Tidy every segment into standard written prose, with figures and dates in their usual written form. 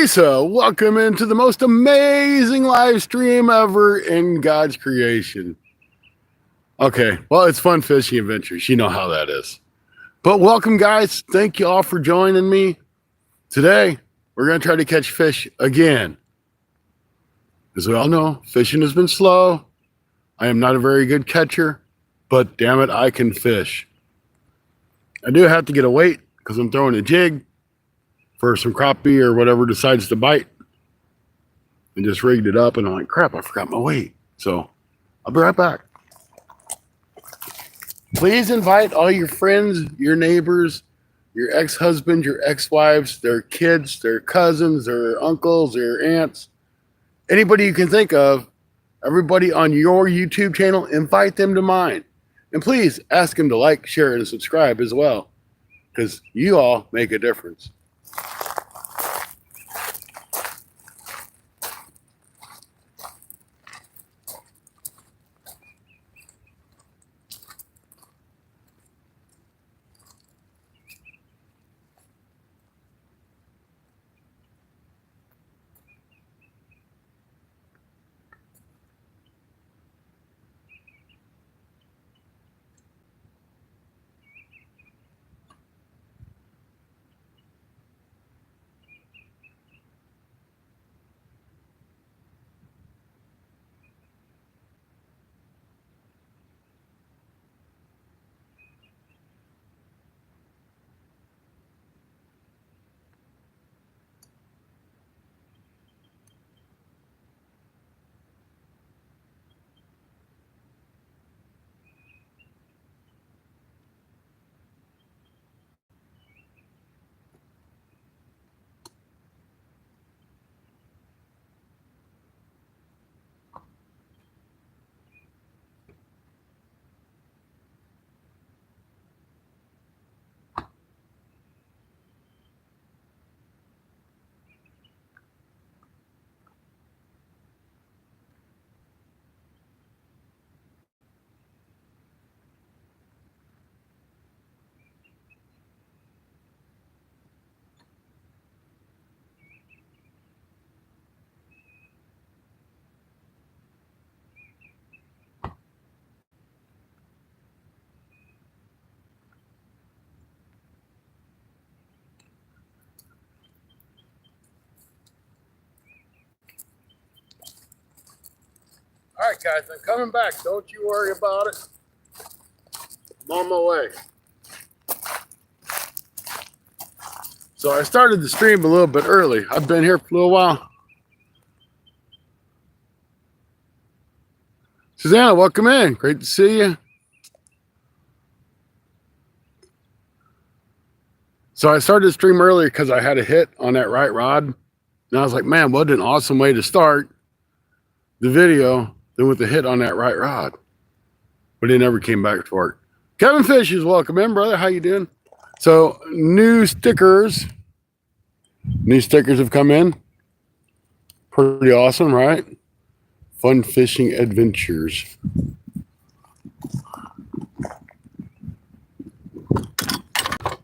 Lisa, welcome into the most amazing live stream ever in God's creation. Okay, well, it's fun fishing adventures. You know how that is. But welcome, guys. Thank you all for joining me. Today, we're going to try to catch fish again. As we all know, fishing has been slow. I am not a very good catcher, but damn it, I can fish. I do have to get a weight because I'm throwing a jig for some crappie or whatever decides to bite, and just rigged it up, and I'm like, crap, I forgot my weight. So I'll be right back. Please invite all your friends, your neighbors, your ex-husbands, your ex-wives, their kids, their cousins, their uncles, their aunts, anybody you can think of, everybody on your YouTube channel, invite them to mine. And please ask them to like, share, and subscribe as well, because you all make a difference. All right, guys, I'm coming back. Don't you worry about it. I'm on my way. So I started the stream a little bit early. I've been here for a little while. Susanna, welcome in. Great to see you. So I started the stream earlier because I had a hit on that right rod. And I was like, man, what an awesome way to start the video than with the hit on that right rod. But he never came back for it. Kevin Fish is welcome in, brother. How you doing? So new stickers have come in. Pretty awesome, right? Fun fishing adventures.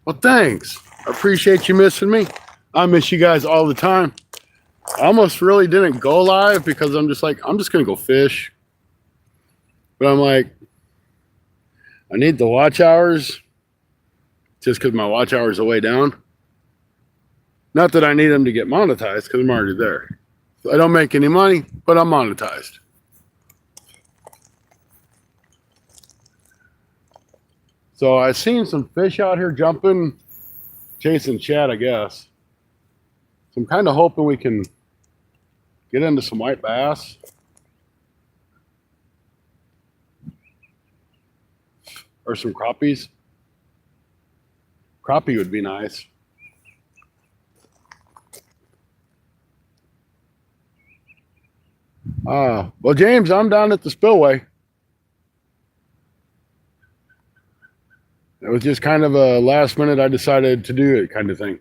Well, thanks. I appreciate you missing me. I miss you guys all the time. I almost really didn't go live because I'm just like, I'm just going to go fish. But I'm like, I need the watch hours just because my watch hours are way down. Not that I need them to get monetized because I'm already there. So I don't make any money, but I'm monetized. So I've seen some fish out here jumping, chasing Chad, I guess. So I'm kind of hoping we can get into some white bass. Or some crappies. Crappie would be nice. Well, James, I'm down at the spillway. It was just kind of a last minute I decided to do it kind of thing.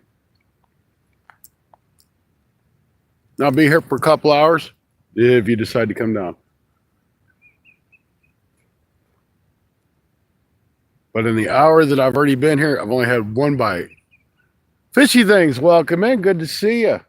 And I'll be here for a couple hours if you decide to come down. But in the hour that I've already been here, I've only had one bite. Fishy Things, welcome in. Good to see you.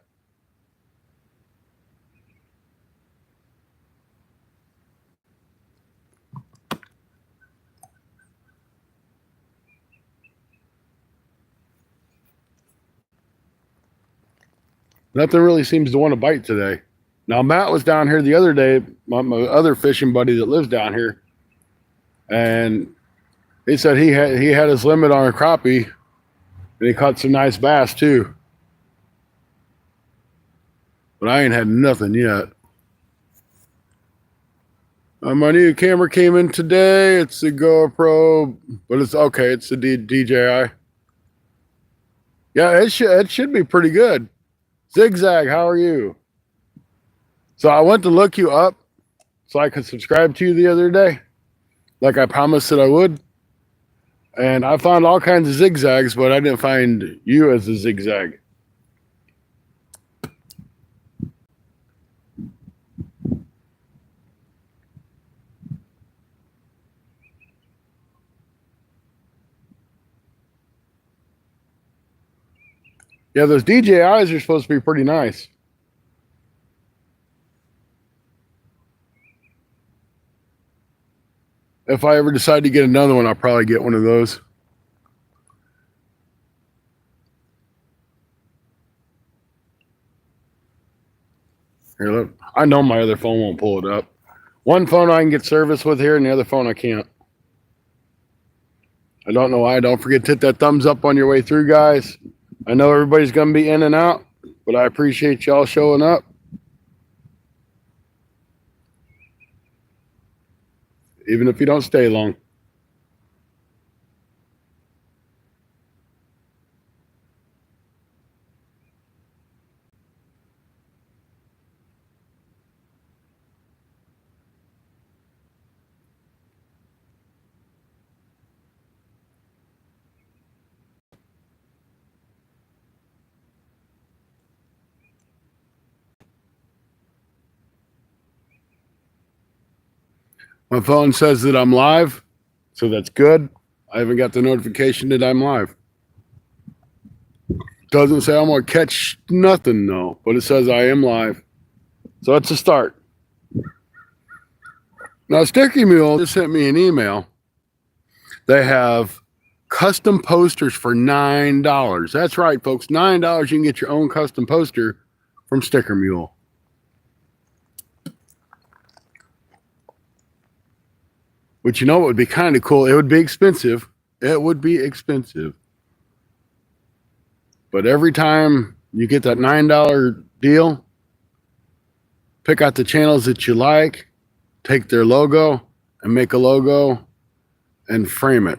Nothing really seems to want to bite today. Now, Matt was down here the other day, my other fishing buddy that lives down here, and he said he had his limit on a crappie, and he caught some nice bass too. But I ain't had nothing yet. My new camera came in today. It's the GoPro, but it's okay. It's the DJI. Yeah, it should be pretty good. Zigzag, how are you? So I went to look you up so I could subscribe to you the other day, like I promised that I would. And I found all kinds of zigzags, but I didn't find you as a zigzag. Yeah, those DJIs are supposed to be pretty nice. If I ever decide to get another one, I'll probably get one of those. Here, look. I know my other phone won't pull it up. One phone I can get service with here, and the other phone I can't. I don't know why. Don't forget to hit that thumbs up on your way through, guys. I know everybody's going to be in and out, but I appreciate y'all showing up. Even if you don't stay long. My phone says that I'm live, so that's good. I haven't got the notification that I'm live. Doesn't say I'm going to catch nothing, no, but it says I am live. So it's a start. Now, Sticky Mule just sent me an email. They have custom posters for $9. That's right, folks. $9 you can get your own custom poster from Sticker Mule. Which, you know, what would be kind of cool. It would be expensive. It would be expensive. But every time you get that $9 deal, pick out the channels that you like, take their logo and make a logo and frame it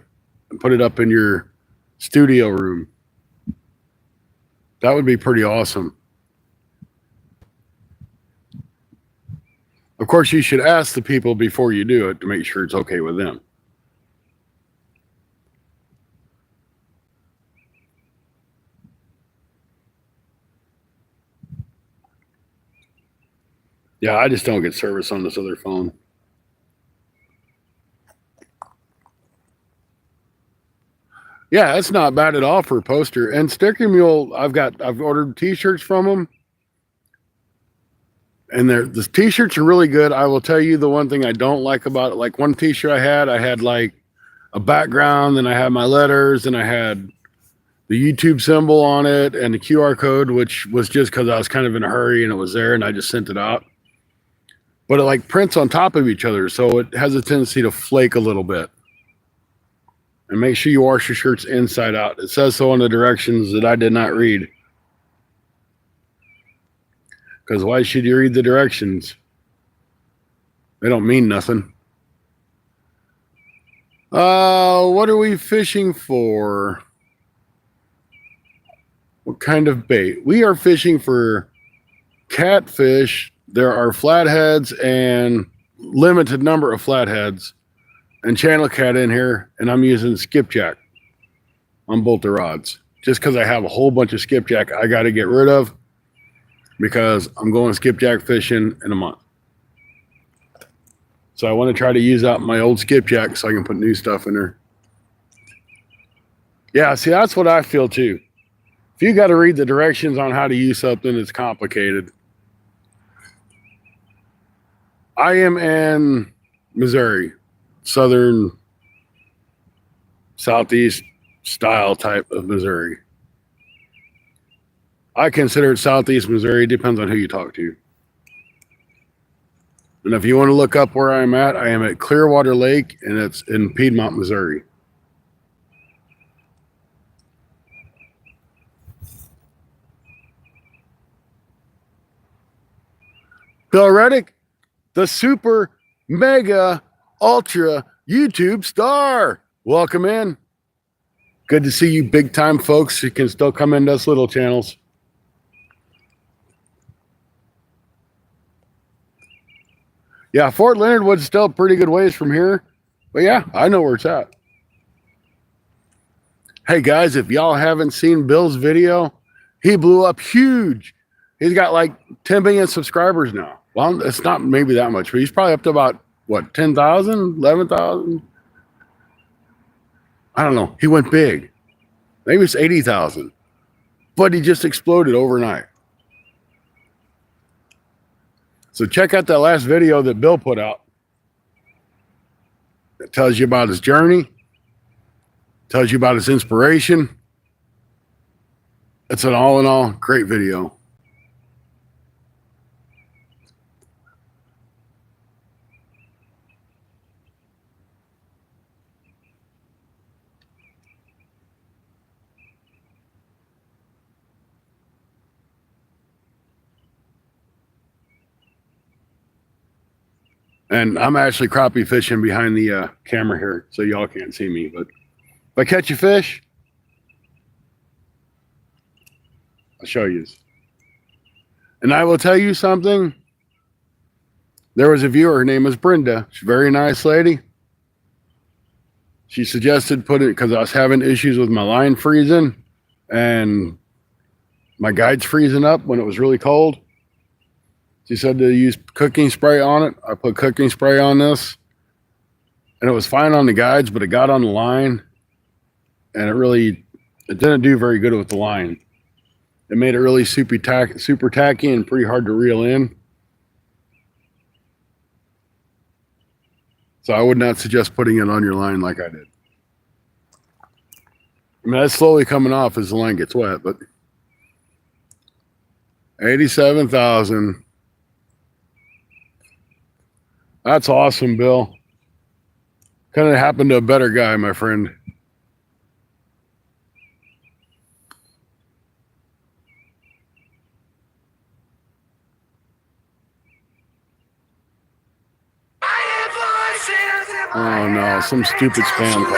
and put it up in your studio room. That would be pretty awesome. Of course, you should ask the people before you do it to make sure it's okay with them. Yeah, I just don't get service on this other phone. Yeah, it's not bad at all for a poster. And Sticker Mule, I've ordered t-shirts from them. And the t-shirts are really good. I will tell you the one thing I don't like about it. Like one t-shirt I had like a background, then I had my letters, and I had the YouTube symbol on it and the QR code, which was just because I was kind of in a hurry and it was there and I just sent it out. But it like prints on top of each other, so it has a tendency to flake a little bit. And make sure you wash your shirts inside out. It says so on the directions that I did not read. Because why should you read the directions? They don't mean nothing. What are we fishing for? What kind of bait? We are fishing for catfish. There are flatheads and limited number of flatheads and channel cat in here, and I'm using skipjack on both the rods. Just because I have a whole bunch of skipjack I got to get rid of because I'm going skipjack fishing in a month. So I want to try to use out my old skipjack so I can put new stuff in there. Yeah, see, that's what I feel too. If you got to read the directions on how to use something, it's complicated. I am in Missouri, southern, southeast style type of Missouri. I consider it southeast Missouri. It depends on who you talk to. And if you want to look up where I'm at, I am at Clearwater Lake, and it's in Piedmont, Missouri. Bill Reddick, the super mega ultra YouTube star. Welcome in. Good to see you big time folks who can still come into us little channels. Yeah, Fort Leonard Wood's still a pretty good ways from here. But yeah, I know where it's at. Hey guys, if y'all haven't seen Bill's video, he blew up huge. He's got like 10 million subscribers now. Well, it's not maybe that much, but he's probably up to about, what, 10,000, 11,000? I don't know. He went big. Maybe it's 80,000. But he just exploded overnight. So check out that last video that Bill put out. It tells you about his journey, tells you about his inspiration. It's an all in all great video. And I'm actually crappie fishing behind the camera here, so y'all can't see me. But if I catch a fish, I'll show you. And I will tell you something. There was a viewer, her name is Brenda. She's a very nice lady. She suggested putting it because I was having issues with my line freezing and my guides freezing up when it was really cold. She said to use cooking spray on it. I put cooking spray on this, and it was fine on the guides, but it got on the line, and it didn't do very good with the line. It made it really super tacky and pretty hard to reel in. So I would not suggest putting it on your line like I did. I mean, that's slowly coming off as the line gets wet, but 87,000. That's awesome, Bill. Kind of happened to a better guy, my friend. Oh no, some stupid spam call.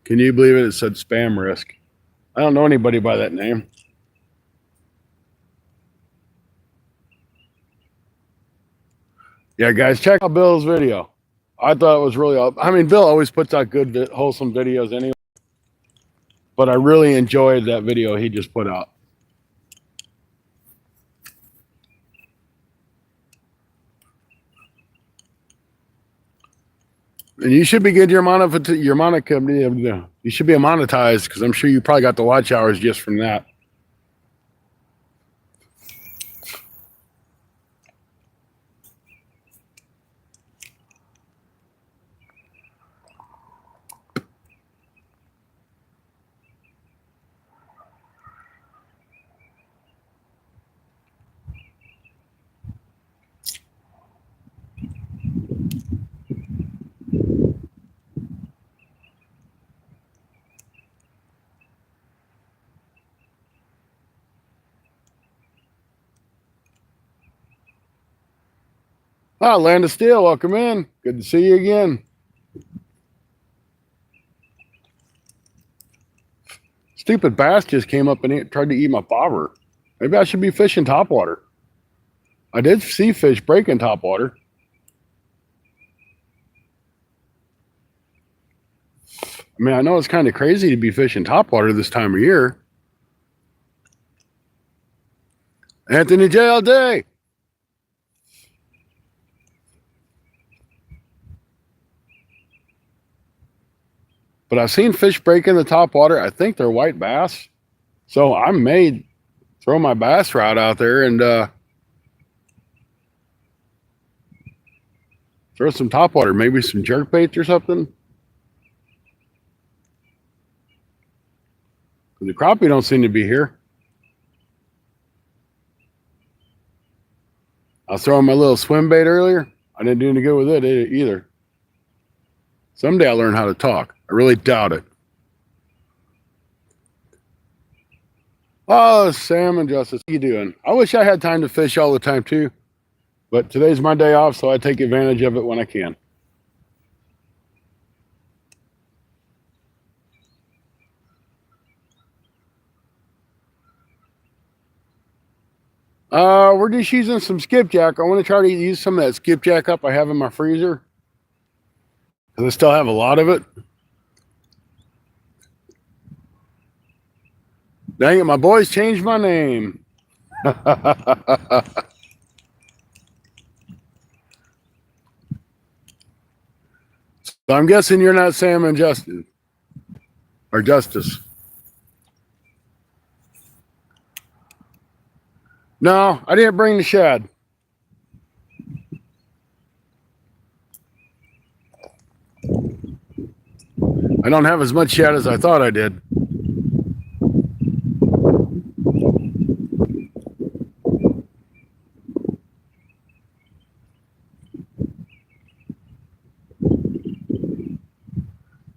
Can you believe it? It said spam risk. I don't know anybody by that name. Yeah, guys, check out Bill's video. I thought it was really, I mean, Bill always puts out good, wholesome videos anyway. But I really enjoyed that video he just put out. And you should be getting you should be monetized because I'm sure you probably got the watch hours just from that. Ah, Land of Steel, welcome in. Good to see you again. Stupid bass just came up and tried to eat my bobber. Maybe I should be fishing topwater. I did see fish break in topwater. I mean, I know it's kind of crazy to be fishing topwater this time of year. Anthony J. all day. But I've seen fish break in the top water. I think they're white bass. So I may throw my bass rod out there and throw some top water, maybe some jerk baits or something. The crappie don't seem to be here. I was throwing my little swim bait earlier. I didn't do any good with it either. Someday I'll learn how to talk. I really doubt it. Oh, Sam and Justice, how you doing? I wish I had time to fish all the time too, but today's my day off, so I take advantage of it when I can. We're just using some skipjack. I want to try to use some of that skipjack up I have in my freezer, because I still have a lot of it. Dang it, my boys changed my name. So I'm guessing you're not Sam and Justin. Or Justice. No, I didn't bring the shad. I don't have as much shad as I thought I did.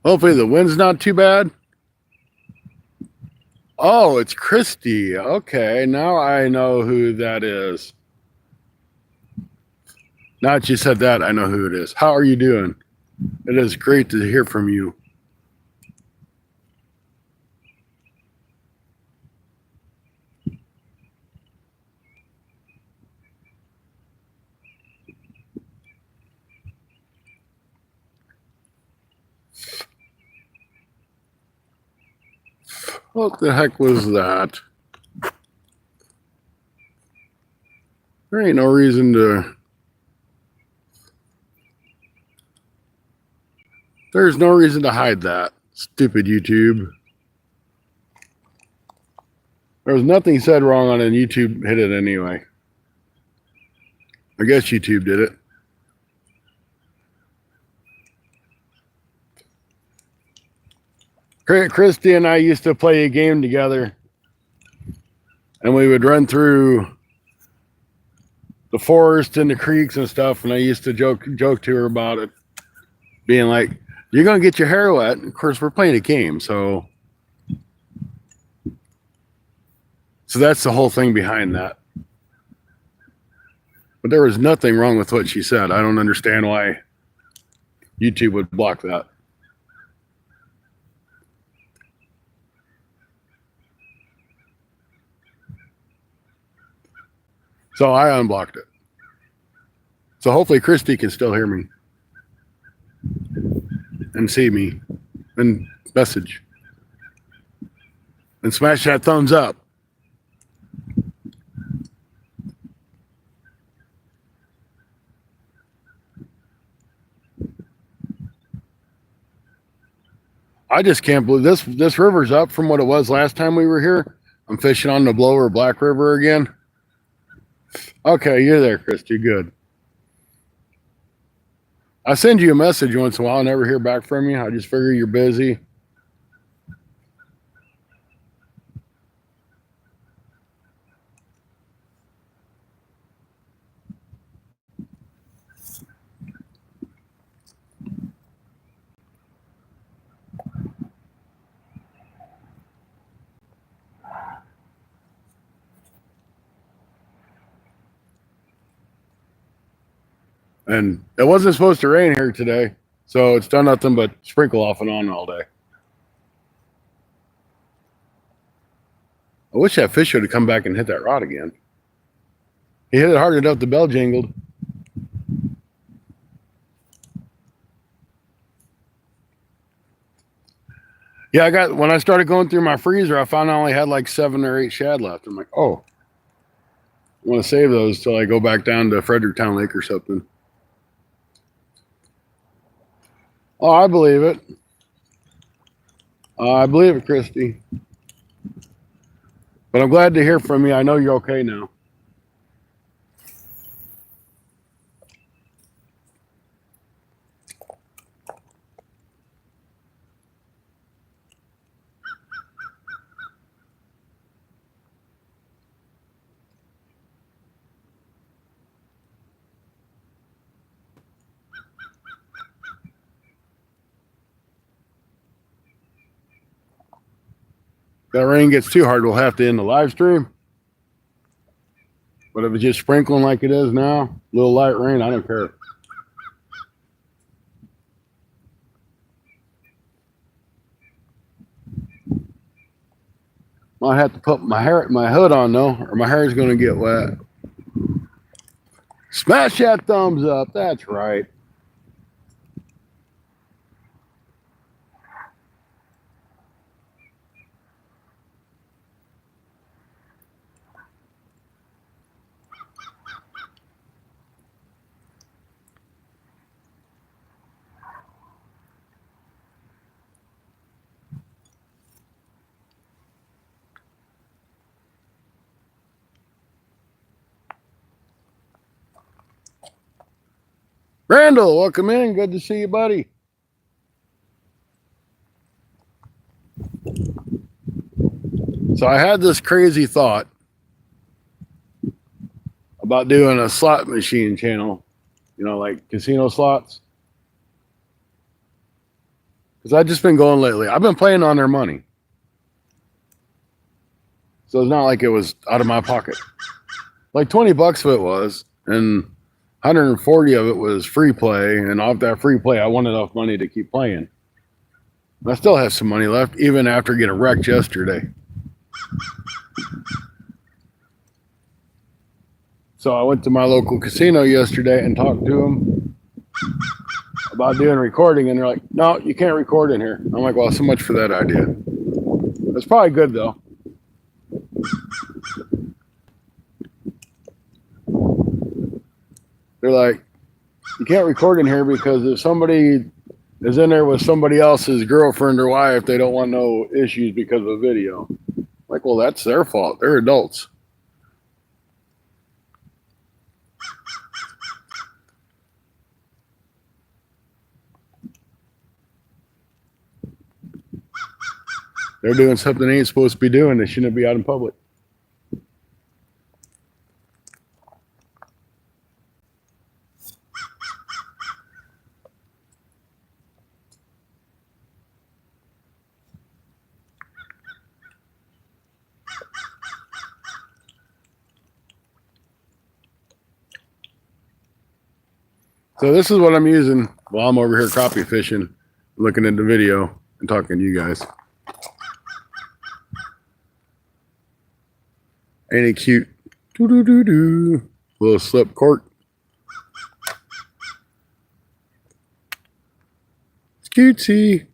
Hopefully the wind's not too bad. Oh, it's Christy. Okay, now I know who that is. Now that you said that, I know who it is. How are you doing? It is great to hear from you. What the heck was that? There ain't no reason to... There's no reason to hide that. Stupid YouTube. There was nothing said wrong on it, and YouTube hit it anyway. I guess YouTube did it. Christy and I used to play a game together, and we would run through the forest and the creeks and stuff, and I used to joke to her about it, being like, you're going to get your hair wet. And of course, we're playing a game, so that's the whole thing behind that. But there was nothing wrong with what she said. I don't understand why YouTube would block that. So I unblocked it. So hopefully Christy can still hear me and see me and message and smash that thumbs up. I just can't believe this river's up from what it was last time we were here. I'm fishing on the Blower Black River again. Okay, you're there, Christy. Good. I send you a message once in a while. I never hear back from you. I just figure you're busy. And it wasn't supposed to rain here today, so it's done nothing but sprinkle off and on all day. I wish that fish would have come back and hit that rod again. He hit it hard enough the bell jingled. Yeah, when I started going through my freezer, I found I only had like 7 or 8 shad left. I'm like, oh, I want to save those till I go back down to Fredericktown Lake or something. Oh, I believe it. I believe it, Christy. But I'm glad to hear from you. I know you're okay now. that rain gets too hard, we'll have to end the live stream. But if it's just sprinkling like it is now, little light rain, I don't care. Might have to put my hood on though, or my hair is going to get wet. Smash that thumbs up. That's right. Randall, welcome in. Good to see you, buddy. So I had this crazy thought about doing a slot machine channel, you know, like casino slots. Because I've just been going lately. I've been playing on their money. So it's not like it was out of my pocket. Like 20 bucks of it was, and 140 of it was free play. And off that free play, I won enough money to keep playing. I still have some money left, even after getting wrecked yesterday. So I went to my local casino yesterday and talked to them about doing recording, and they're like, no, you can't record in here. I'm like, well, so much for that idea. That's probably good, though. They're like, you can't record in here because if somebody is in there with somebody else's girlfriend or wife, they don't want no issues because of a video. I'm like, well, that's their fault. They're adults. They're doing something they ain't supposed to be doing. They shouldn't be out in public. So this is what I'm using while I'm over here crappie fishing, looking at the video and talking to you guys. Ain't it cute? Doo-doo-doo-doo. Little slip cork. It's cutesy.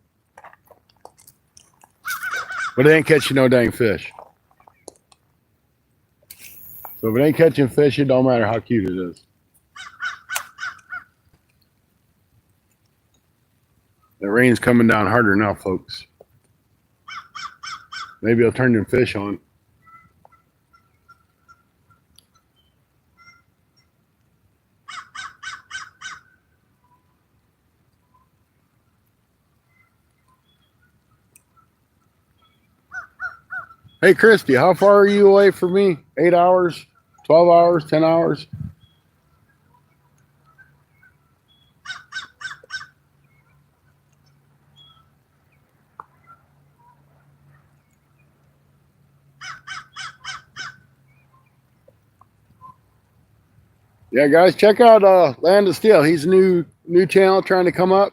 But it ain't catching no dang fish. So if it ain't catching fish, it don't matter how cute it is. The rain's coming down harder now, folks. Maybe I'll turn them fish on. Hey, Christy, how far are you away from me? 8 hours, 12 hours, 10 hours? Yeah, guys, check out Land of Steel. He's a new channel trying to come up.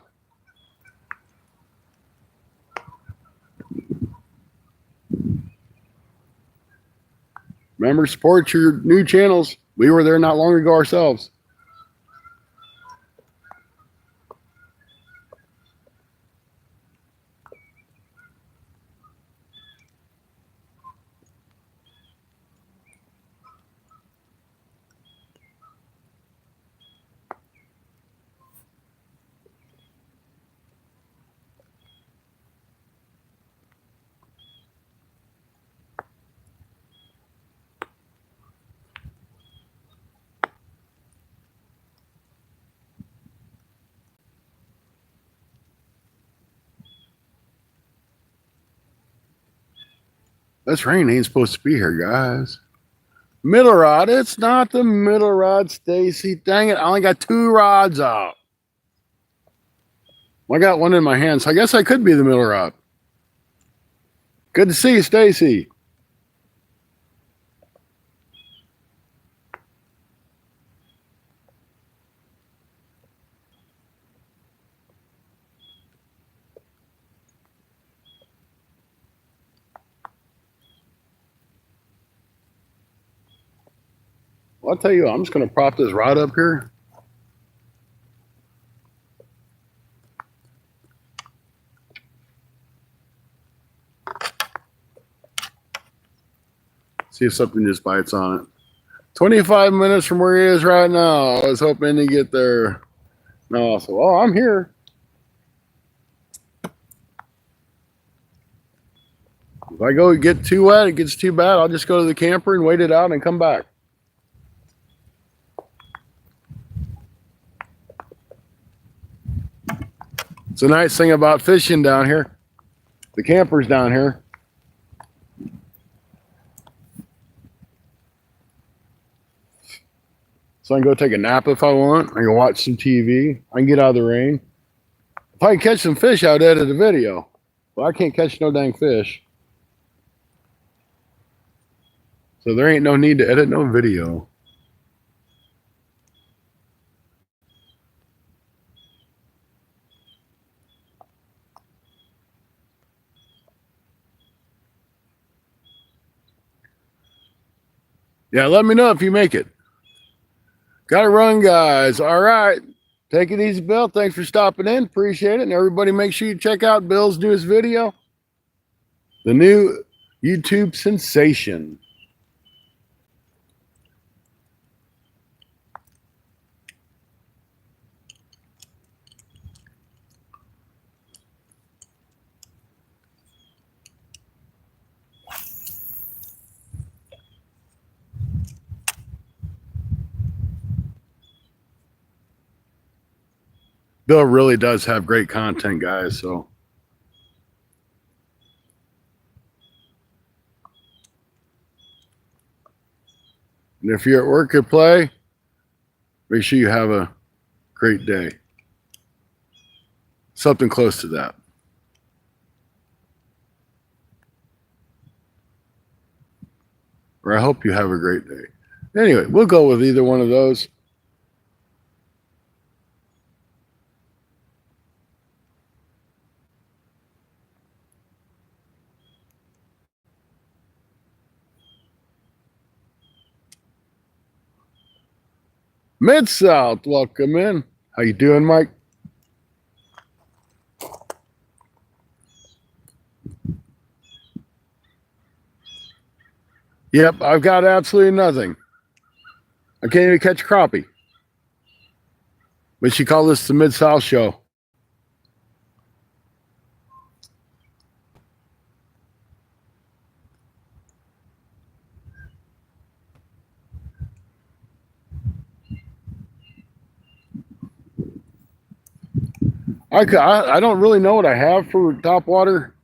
Remember, support your new channels. We were there not long ago ourselves. This rain ain't supposed to be here, guys. Middle rod. It's not the middle rod, Stacy. Dang it. I only got 2 rods out. I got one in my hand, so I guess I could be the middle rod. Good to see you, Stacy. Well, I'll tell you, I'm just going to prop this rod up here. See if something just bites on it. 25 minutes from where he is right now. I was hoping to get there. No, so, oh, I'm here. If I go get too wet, it gets too bad, I'll just go to the camper and wait it out and come back. It's a nice thing about fishing down here. The camper's down here. So I can go take a nap if I want. I can watch some TV. I can get out of the rain. If I can catch some fish, I would edit a video. Well, I can't catch no dang fish. So there ain't no need to edit no video. Yeah, let me know if you make it. Gotta run, guys. All right. Take it easy, Bill. Thanks for stopping in. Appreciate it. And everybody, make sure you check out Bill's newest video, the new YouTube sensation. Bill really does have great content, guys. So and if you're at work or play, make sure you have a great day. Something close to that. Or I hope you have a great day. Anyway, we'll go with either one of those. Mid-South, welcome in. How you doing, Mike? Yep, I've got absolutely nothing. I can't even catch crappie. But she called this the Mid-South show. I don't really know what I have for top water.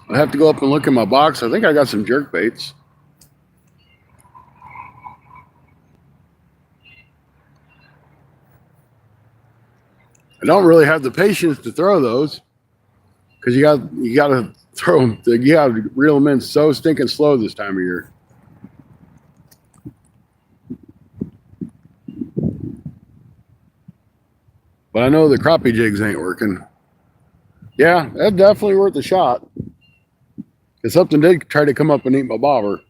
I have to go up and look in my box. I think I got some jerk baits. I don't really have the patience to throw those because you got to throw them. You got to reel them in so stinking slow this time of year. But I know the crappie jigs ain't working. Yeah, that's definitely worth a shot. Because something did try to come up and eat my bobber.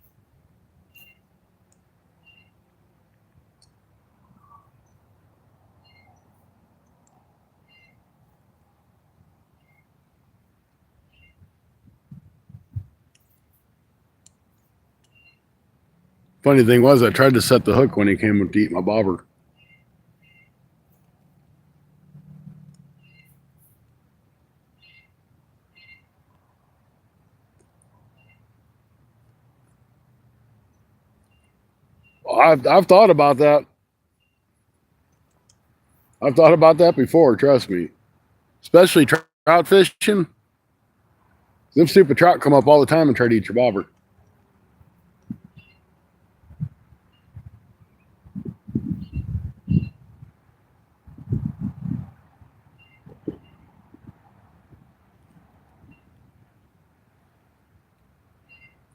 Funny thing was, I tried to set the hook when he came to eat my bobber. I've thought about that. I've thought about that before, trust me. Especially trout fishing. Them stupid trout come up all the time and try to eat your bobber.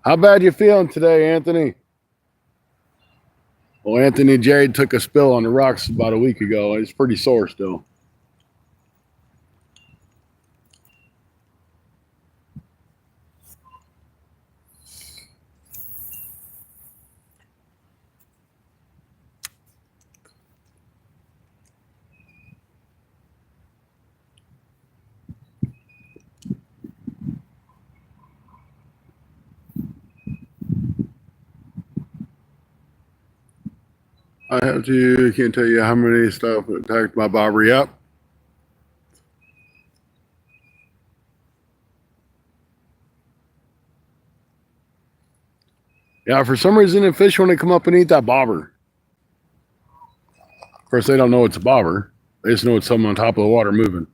How bad you feeling today, Anthony? Well, Anthony Jade took a spill on the rocks about a week ago. He's pretty sore still. I can't tell you how many stuff attacked my bobber. Yep. Yeah, for some reason, the fish want to come up and eat that bobber. Of course, they don't know it's a bobber. They just know it's something on top of the water moving.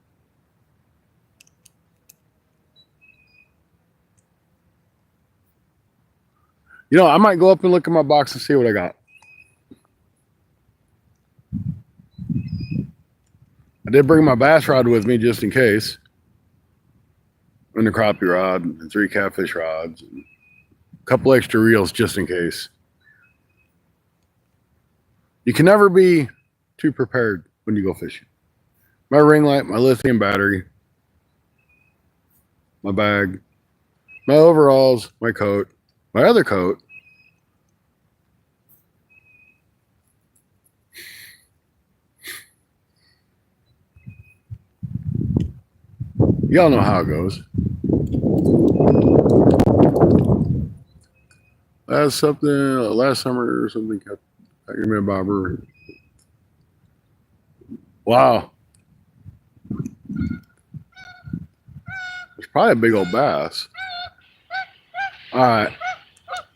You know, I might go up and look in my box and see what I got. I did bring my bass rod with me just in case. And the crappie rod and 3 catfish rods. And a couple extra reels just in case. You can never be too prepared when you go fishing. My ring light, my lithium battery, my bag, my overalls, my coat, my other coat. Y'all know how it goes. Last summer or something kept attacking me a bobber. Wow. It's probably a big old bass. All right.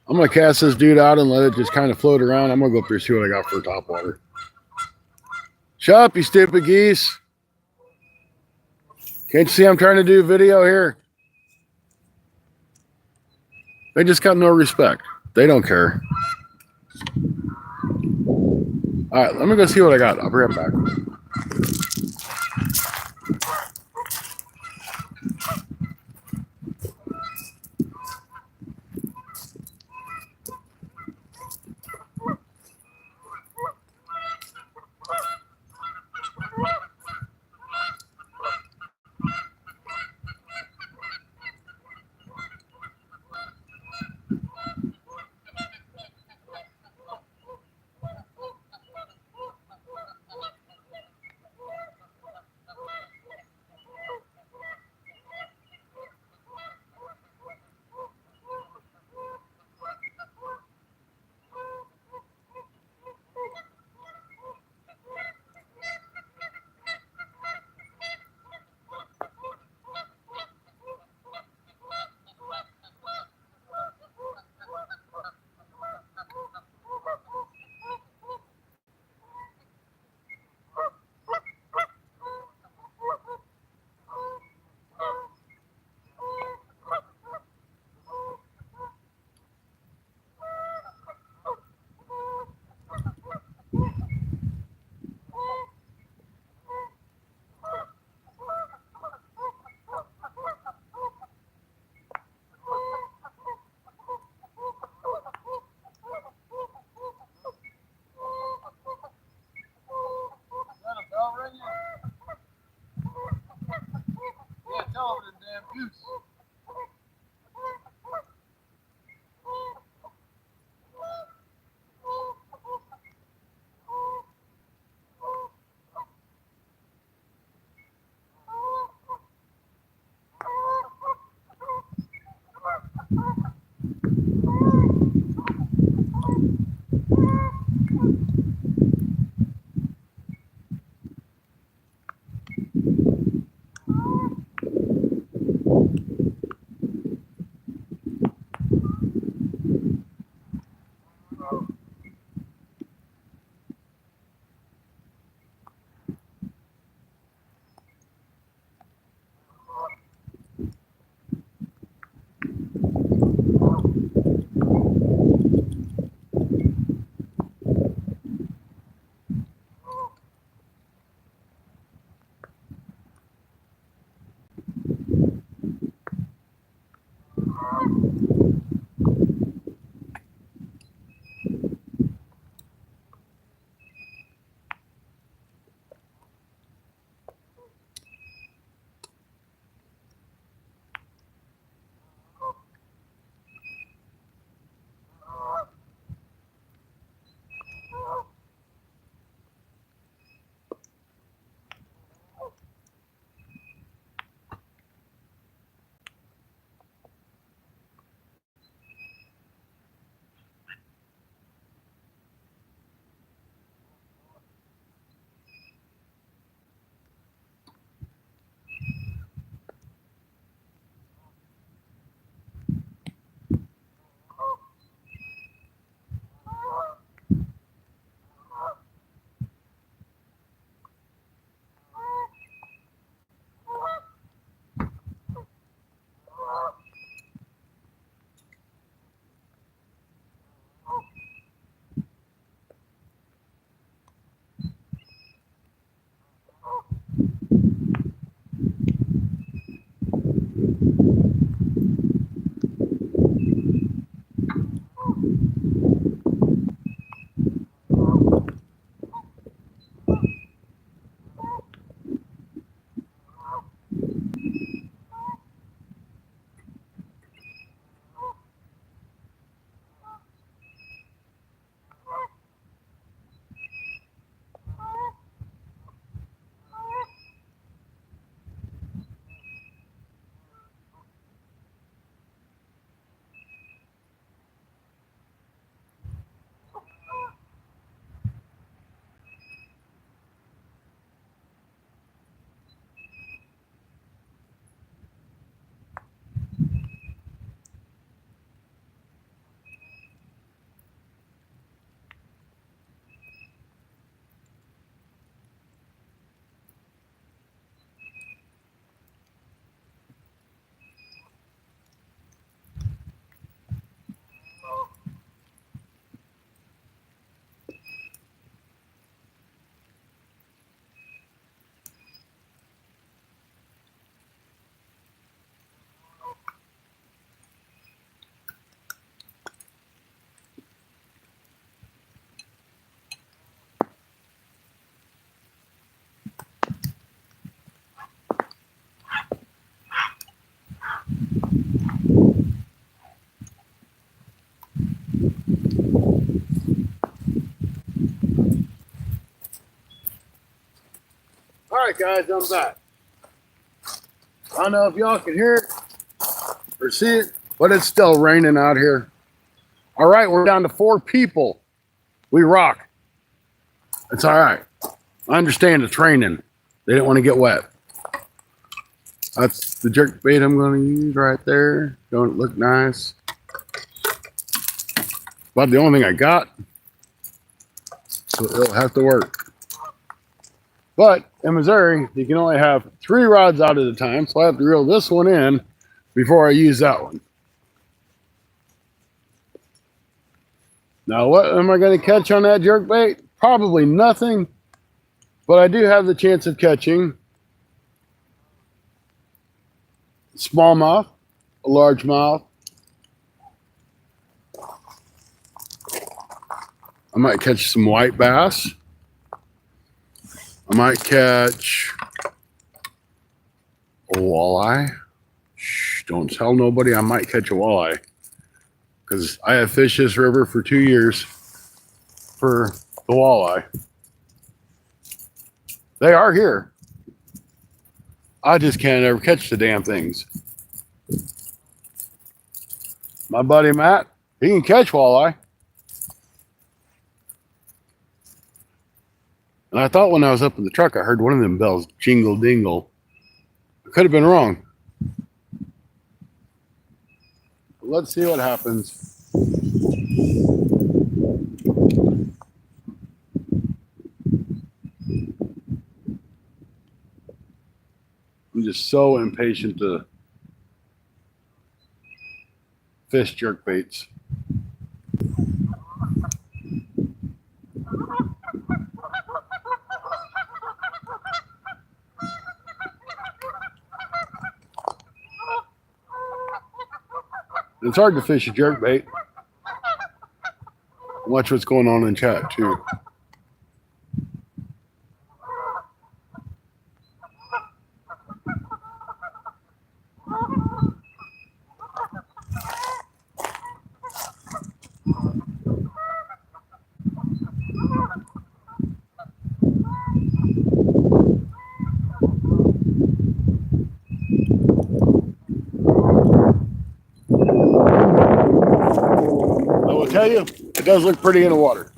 I'm going to cast this dude out and let it just kind of float around. I'm going to go up here and see what I got for top water. Shut up, you stupid geese. Can't you see I'm trying to do video here? They just got no respect. They don't care. All right, let me go see what I got. I'll be right back. right, guys, I'm back. I don't know if y'all can hear it or see it, but it's still raining out here. All right, we're down to 4 people. We rock. It's all right. I understand it's raining. They didn't want to get wet. That's the jerk bait I'm going to use right there. Don't it look nice? About the only thing I got, so it'll have to work. But in Missouri, you can only have 3 rods out at a time, so I have to reel this one in before I use that one. Now, what am I going to catch on that jerk bait? Probably nothing, but I do have the chance of catching smallmouth, a largemouth. I might catch some white bass. I might catch a walleye. Shh, don't tell nobody I might catch a walleye, because I have fished this river for 2 years for the walleye. They are here. I just can't ever catch the damn things. My buddy Matt, he can catch walleye. And I thought when I was up in the truck, I heard one of them bells jingle dingle. I could have been wrong. But let's see what happens. I'm just so impatient to fish jerk baits. It's hard to fish a jerk bait. Watch what's going on in chat too. I will tell you, it does look pretty in the water.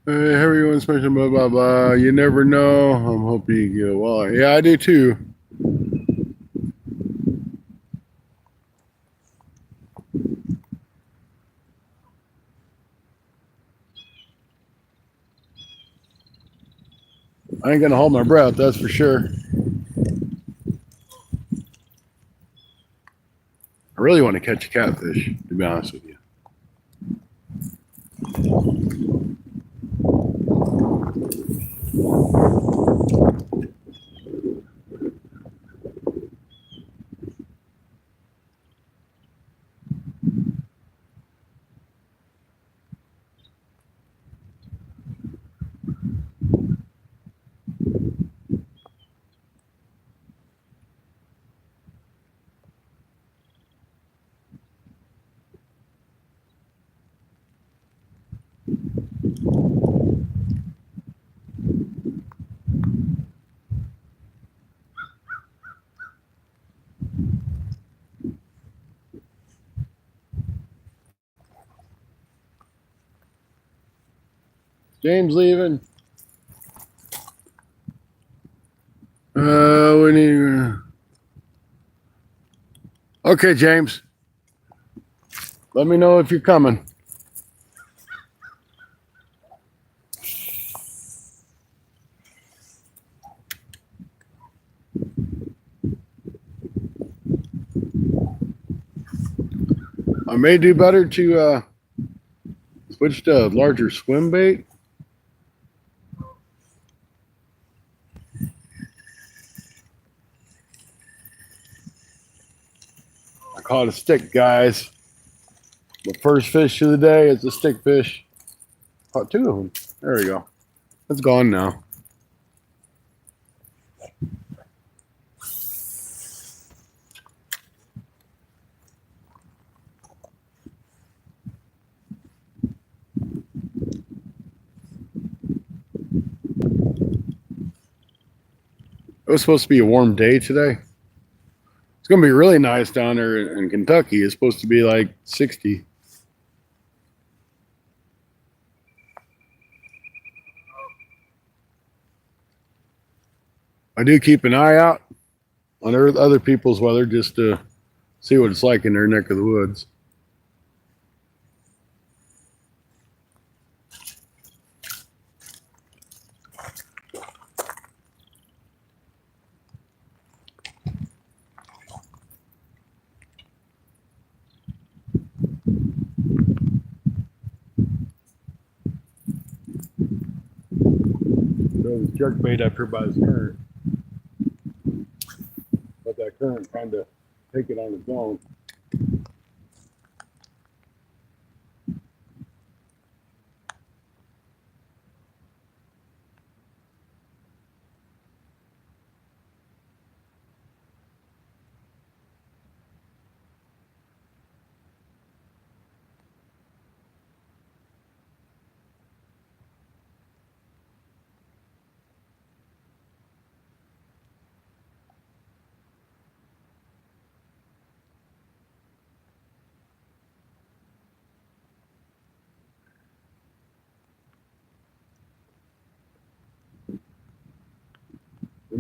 Hey, everyone's mentioning blah, blah, blah. You never know. I'm hoping you get a walleye. Yeah, I do too. I ain't going to hold my breath, that's for sure. I really want to catch a catfish, to be honest with you. James leaving. We need. Okay, James. Let me know if you're coming. I may do better to switch to larger swim bait. I caught a stick, guys. The first fish of the day is a stick fish. Caught two of them. There we go. It's gone now. It was supposed to be a warm day today. It's going to be really nice down there in Kentucky. It's supposed to be like 60. I do keep an eye out on other people's weather just to see what it's like in their neck of the woods. There's jerk bait up here by this current. But that current trying to take it on its own.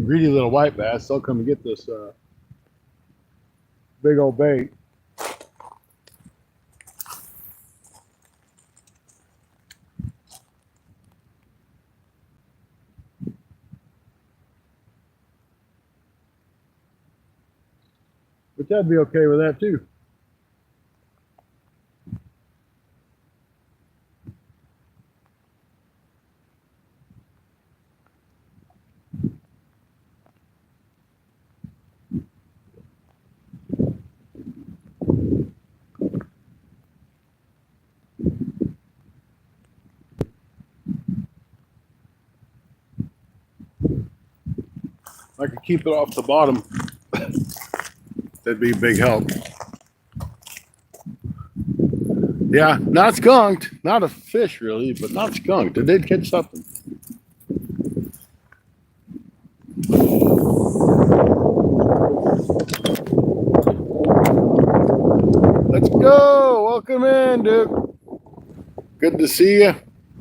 Greedy little white bass, they'll come and get this big old bait. But that'd be okay with that too. I could keep it off the bottom. That'd be a big help. Yeah, not skunked. Not a fish really, but not skunked. It did catch something. Let's go. Welcome in, Duke. Good to see you.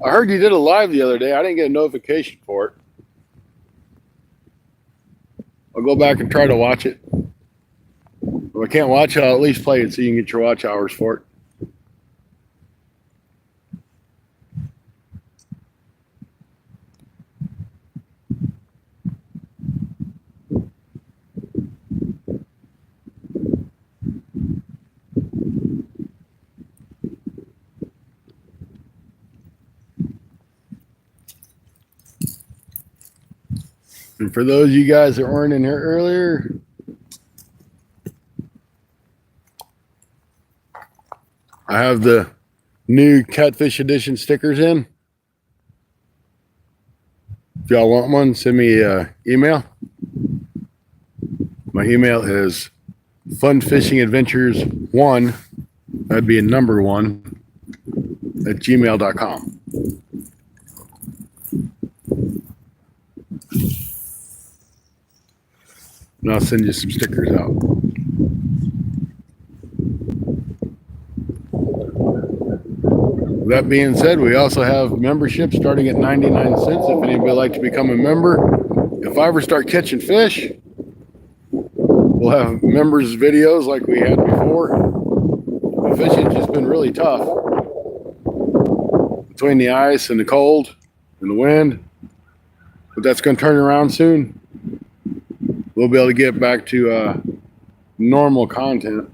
I heard you did a live the other day. I didn't get a notification for it. I'll go back and try to watch it. If I can't watch it, I'll at least play it so you can get your watch hours for it. And for those of you guys that weren't in here earlier, I have the new Catfish Edition stickers in. If y'all want one, send me an email. My email is funfishingadventures1, that'd be a number 1, at gmail.com. And I'll send you some stickers out. That being said, we also have membership starting at 99 cents if anybody would like to become a member. If I ever start catching fish, we'll have members videos like we had before. The fishing's just been really tough between the ice and the cold and the wind, but that's going to turn around soon. We'll be able to get back to normal content.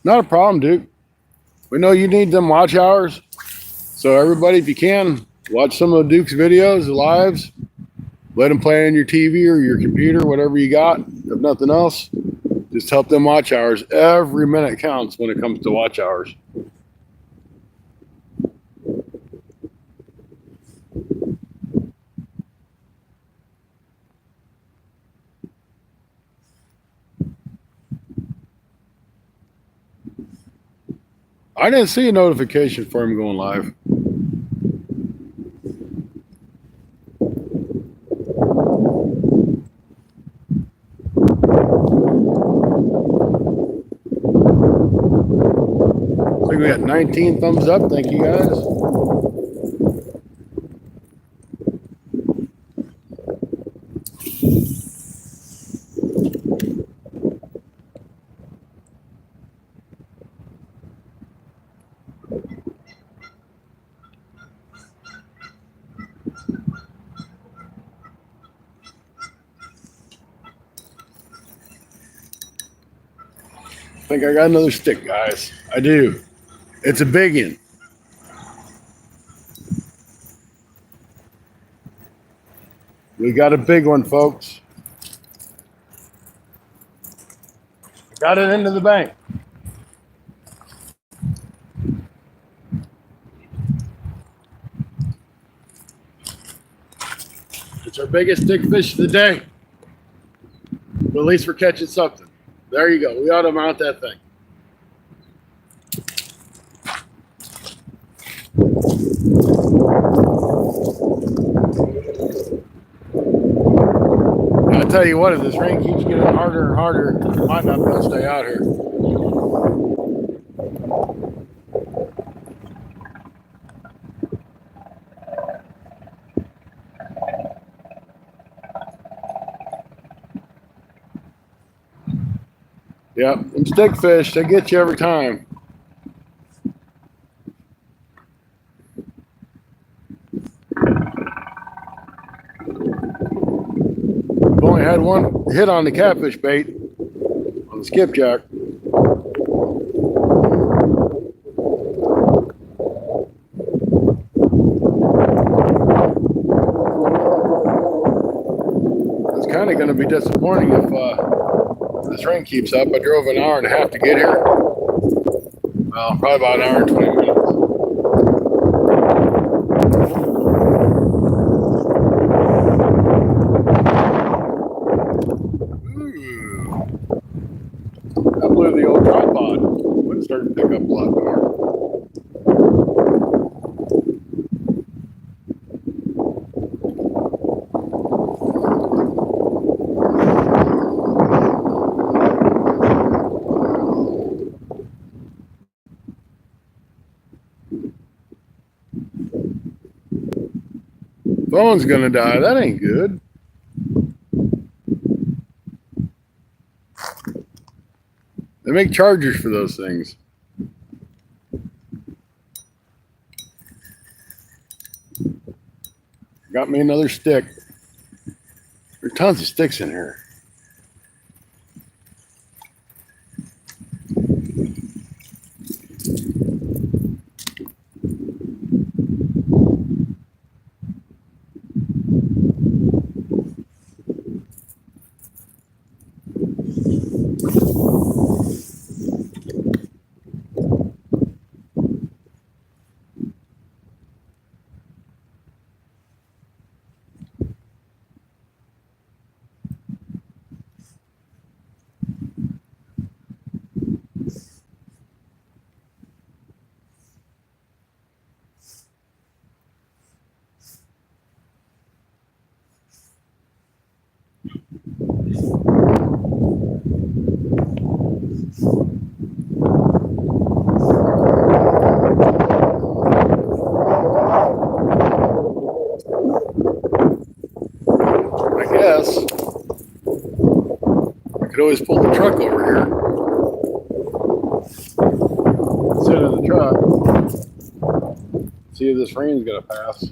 Not a problem, Duke. We know you need them watch hours. So everybody, if you can, watch some of Duke's videos, the lives. Let them play on your TV or your computer, whatever you got. If nothing else, just help them watch hours. Every minute counts when it comes to watch hours. I didn't see a notification for him going live. I think we got 19 thumbs up. Thank you guys. I think I got another stick, guys. I do. It's a big one. We got a big one, folks. Got it into the bank. It's our biggest stick fish of the day. But at least we're catching something. There you go. We ought to mount that thing. I'll tell you what, if this rain keeps getting harder and harder, I might not be able to stay out here. Yep, and stick fish, they get you every time. I've only had one hit on the catfish bait on the skipjack. It's kind of going to be disappointing if this rain keeps up. I drove an hour and a half to get here. Well, probably about an hour and 20 minutes. I blew the old tripod when it started to pick up a lot more. Phone's gonna die. That ain't good. They make chargers for those things. Got me another stick. There's tons of sticks in here. Yes. I could always pull the truck over here. Sit in the truck. See if this rain's gonna pass.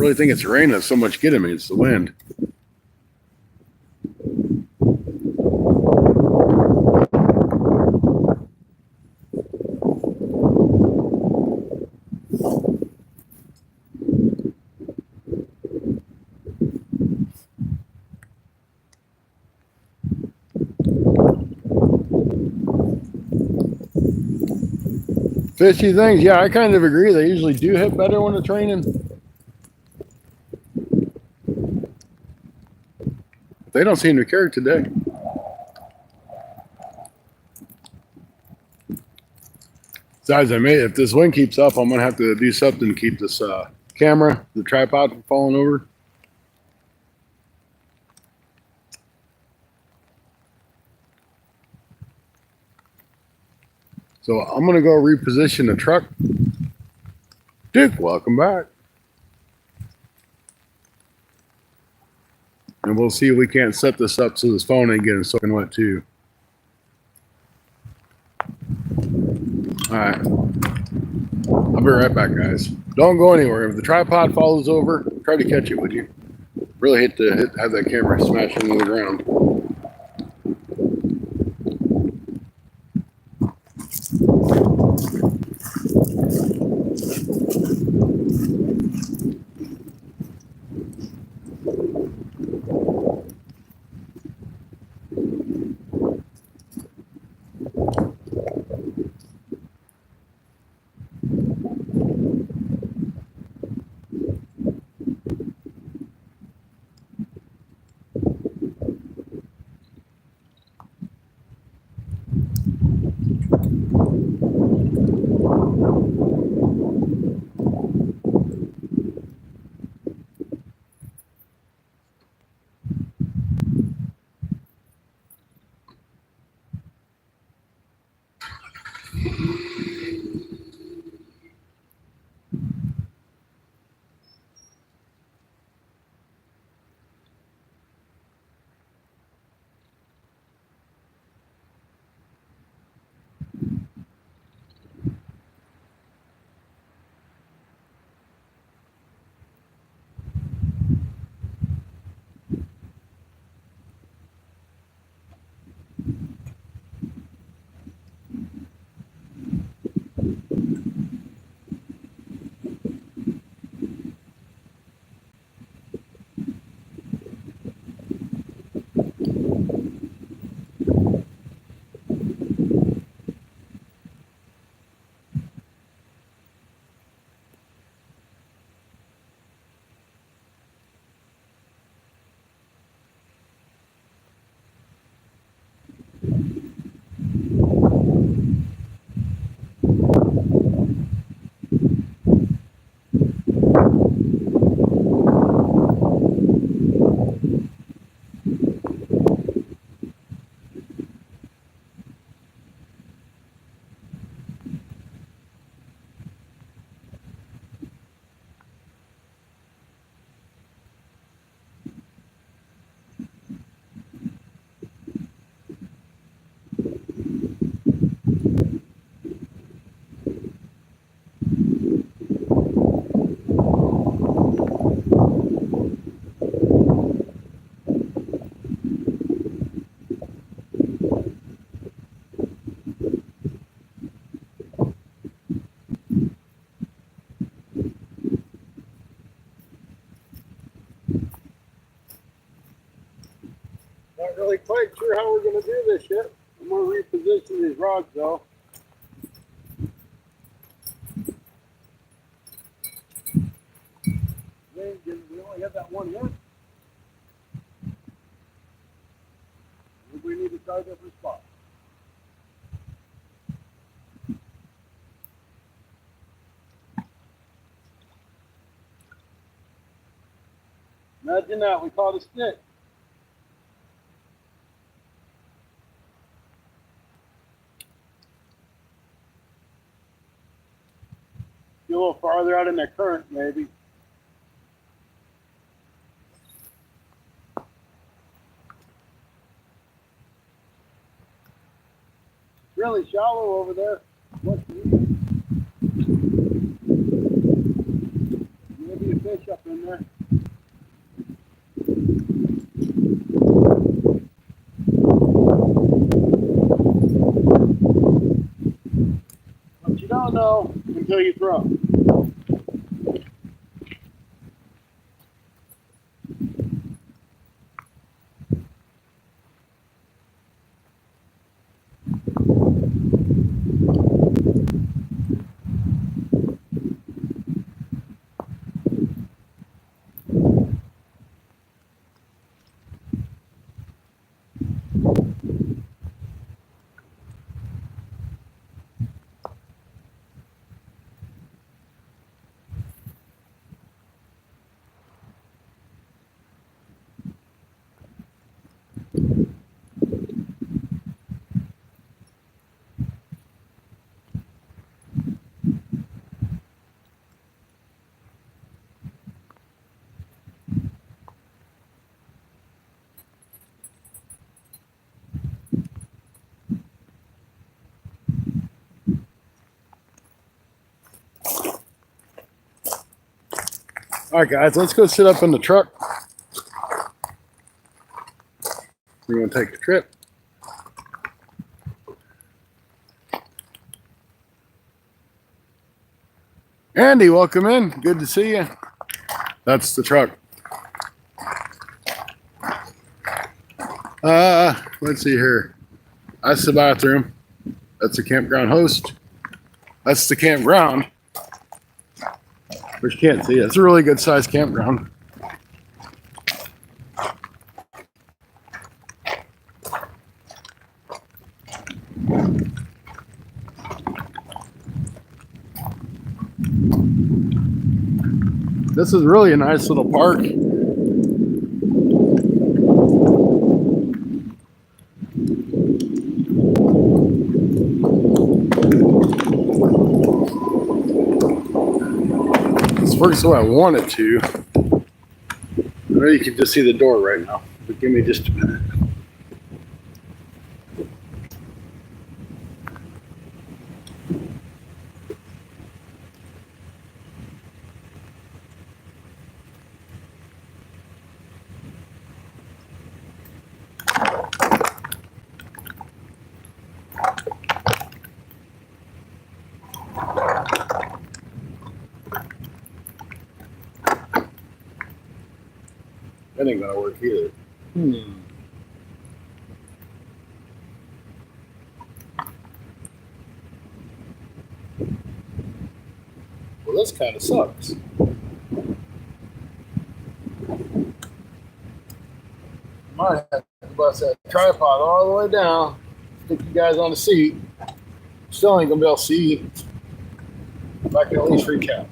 really think it's rain that's so much getting me. It's the wind. Fishy things, yeah, I kind of agree. They usually do hit better when it's raining. But they don't seem to care today. Besides, if this wind keeps up, I'm gonna have to do something to keep this camera, the tripod, from falling over. So I'm gonna go reposition the truck. Duke, welcome back. And we'll see if we can't set this up so this phone ain't getting soaking wet too. All right. I'll be right back, guys. Don't go anywhere. If the tripod falls over, try to catch it, would you? Really hate to have that camera smash into the ground. Not really quite sure how we're going to do this yet. I'm going to reposition these rods though. We only have that one hit. We need to try a different spot. Imagine that, we caught a stick. Get a little farther out in the current, maybe. Really shallow over there. Maybe if fish up in there. But you don't know until you throw. All right, guys, let's go sit up in the truck. We're going to take a trip. Andy, welcome in. Good to see you. That's the truck. Let's see here. That's the bathroom. That's the campground host. That's the campground. But you can't see it. It's a really good sized campground. This is really a nice little park. This works the way I want it to. I know you can just see the door right now, but give me just a minute. That ain't gonna work either. Well, this kind of sucks. Might have to bust that tripod all the way down, stick you guys on the seat. Still ain't gonna be able to see. If I can at least recap.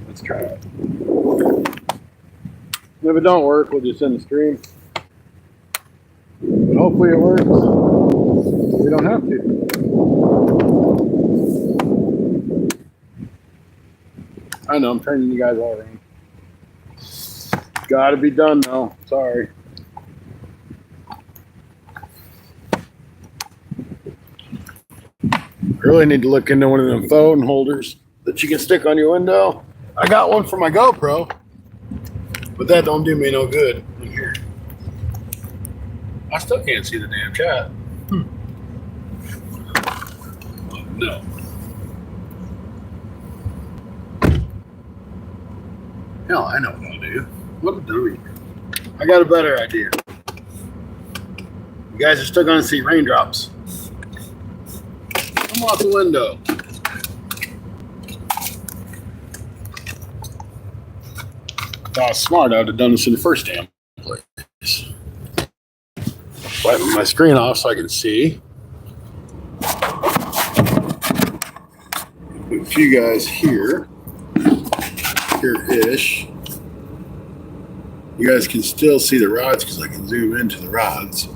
Let's try it. If it don't work, we'll just end the stream. But hopefully it works. We don't have to. I know, I'm turning you guys all around. Gotta be done though. Sorry. Really need to look into one of them phone holders that you can stick on your window. I got one for my GoPro, but that don't do me no good in here. I still can't see the damn chat. Oh, no. Hell, I know what I'll do. What a dummy. I got a better idea. You guys are still going to see raindrops. Come out the window. If I was smart, I would have done this in the first damn place. Wipe my screen off so I can see. Put you guys here. Here-ish. You guys can still see the rods because I can zoom into the rods.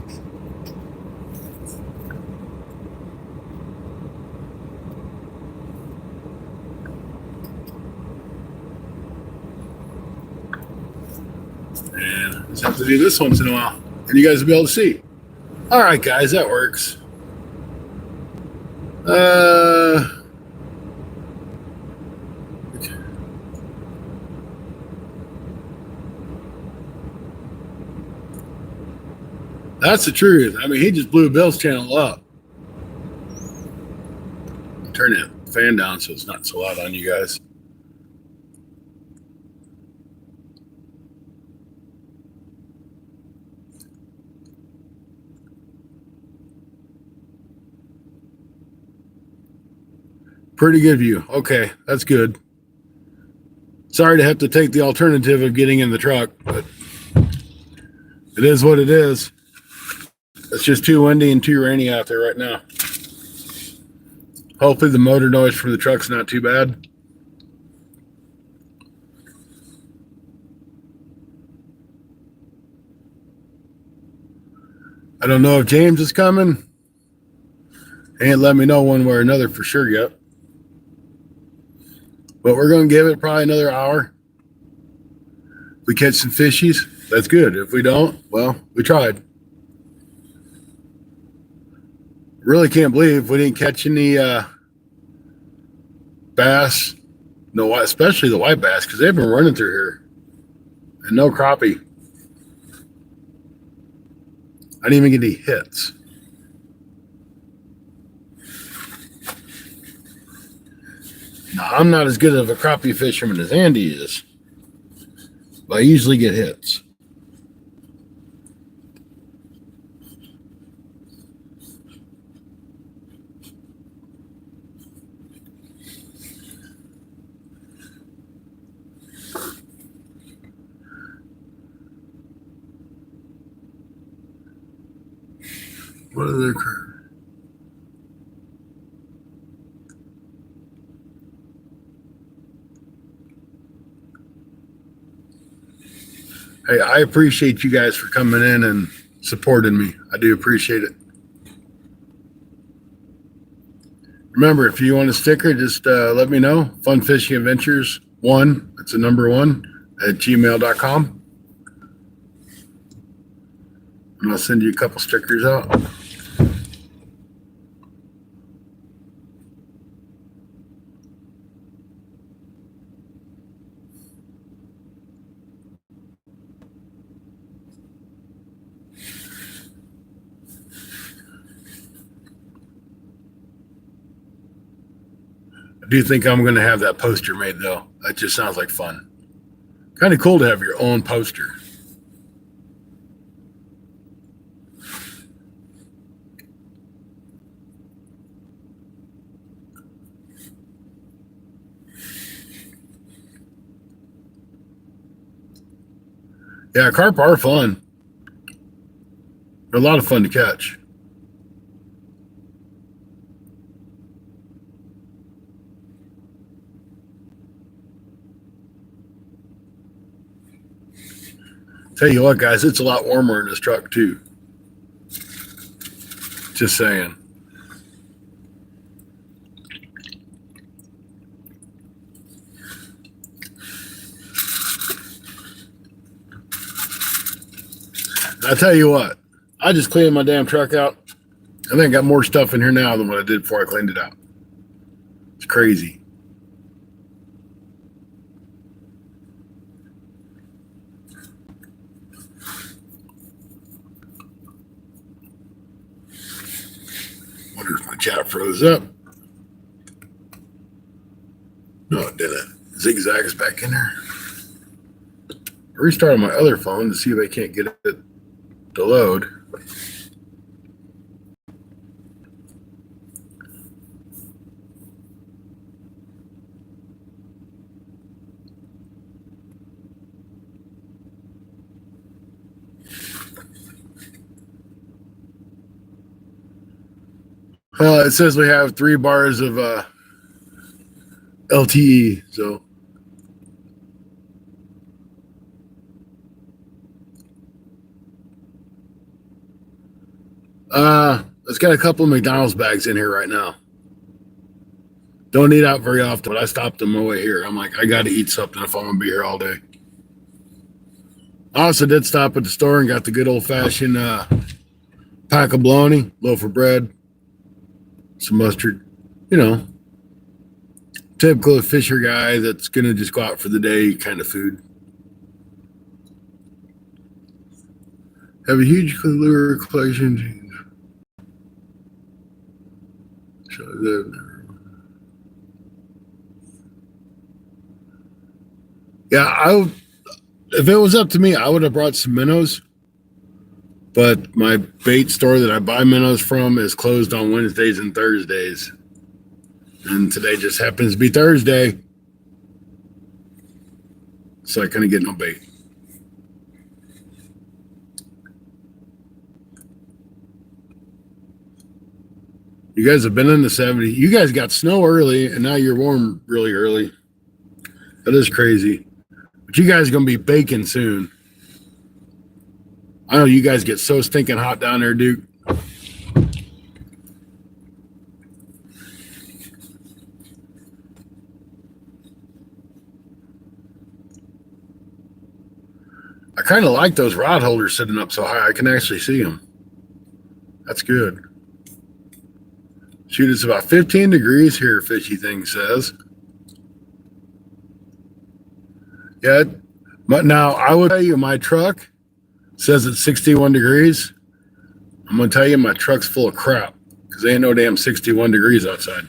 Just have to do this once in a while, and you guys will be able to see. All right, guys, that works. That's the truth. I mean, he just blew Bill's channel up. Turn that fan down so it's not so loud on you guys. Pretty good view. Okay, that's good. Sorry to have to take the alternative of getting in the truck, but it is what it is. It's just too windy and too rainy out there right now. Hopefully the motor noise from the truck's not too bad. I don't know if James is coming. He ain't let me know one way or another for sure yet. But we're going to give it probably another hour. If we catch some fishies, that's good. If we don't, well, we tried. Really can't believe we didn't catch any bass, no, especially the white bass, because they've been running through here. And no crappie. I didn't even get any hits. Now, I'm not as good of a crappie fisherman as Andy is, but I usually get hits. What are their... Hey, I appreciate you guys for coming in and supporting me. I do appreciate it. Remember, if you want a sticker, just let me know. Fun Fishing Adventures 1, that's the number 1, at gmail.com. And I'll send you a couple stickers out. I do think I'm going to have that poster made, though. That just sounds like fun. Kind of cool to have your own poster. Yeah, carp are fun. They're a lot of fun to catch. Tell you what, guys, it's a lot warmer in this truck, too. Just saying. I tell you what, I just cleaned my damn truck out. I think I got more stuff in here now than what I did before I cleaned it out. It's crazy. Wonder if my chat froze up. No, it didn't. Zigzag is back in there. I restarted my other phone to see if I can't get it to load. It says we have 3 bars of LTE, so it's got a couple of McDonald's bags in here right now. Don't eat out very often, but I stopped on my way here. I'm like, I got to eat something if I'm going to be here all day. I also did stop at the store and got the good old fashioned pack of bologna, loaf of bread, some mustard. You know, typical fisher guy that's going to just go out for the day kind of food. Have a huge lure collection. Yeah, if it was up to me, I would have brought some minnows. But my bait store that I buy minnows from is closed on Wednesdays and Thursdays. And today just happens to be Thursday. So I couldn't get no bait. You guys have been in the 70s. You guys got snow early, and now you're warm really early. That is crazy. But you guys are going to be baking soon. I know you guys get so stinking hot down there, Duke. I kind of like those rod holders sitting up so high I can actually see them. That's good. Shoot, it's about 15 degrees here, Fishy Thing says. Yeah, but now I will tell you, my truck says it's 61 degrees. I'm going to tell you my truck's full of crap because there ain't no damn 61 degrees outside.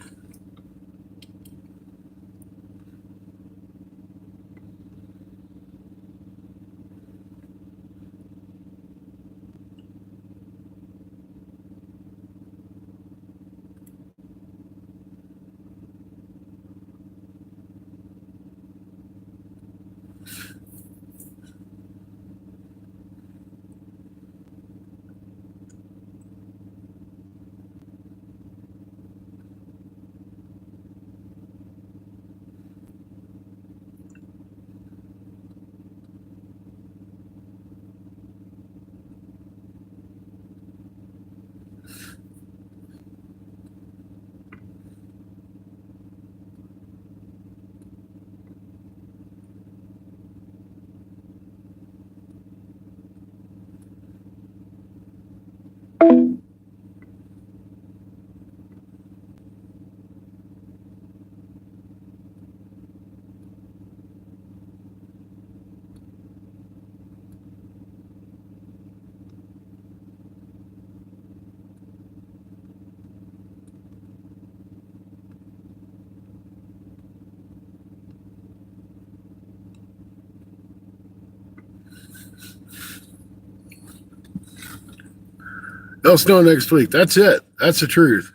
It'll snow next week. That's it. That's the truth.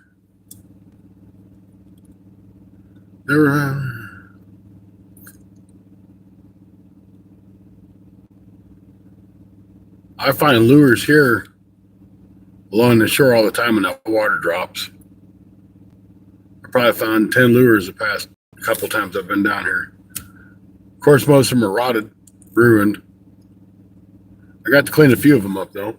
Never. I find lures here along the shore all the time when that water drops. I probably found 10 lures the past couple times I've been down here. Of course, most of them are rotted, ruined. I got to clean a few of them up, though.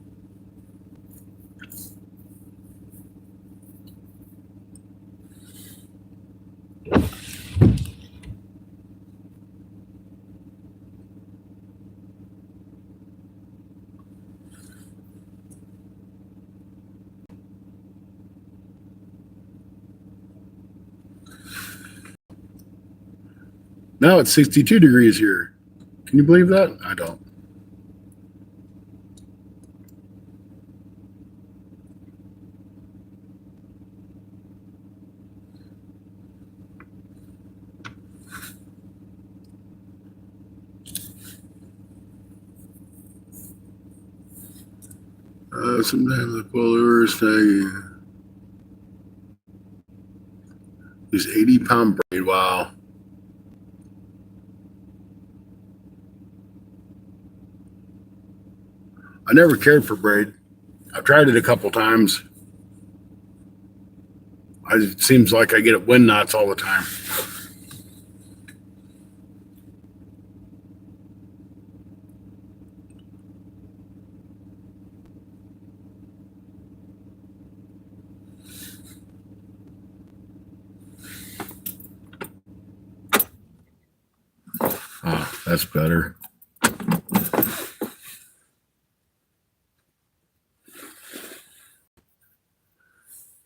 Now it's 62 degrees here. Can you believe that? I don't. Sometimes the lures these 80-pound braid. Wow. I never cared for braid. I've tried it a couple times. It seems like I get wind knots all the time. Oh, that's better.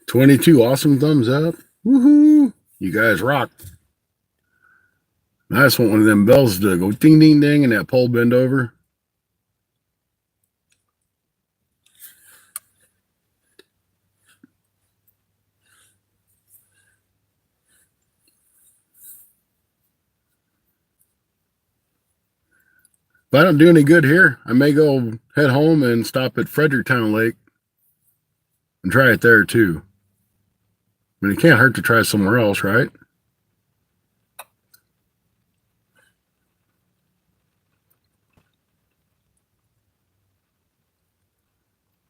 22 awesome thumbs up. Woohoo! You guys rock. I just want one of them bells to go ding, ding, ding, and that pole bend over. If I don't do any good here, I may go head home and stop at Fredericktown Lake and try it there too. I mean, it can't hurt to try somewhere else, right?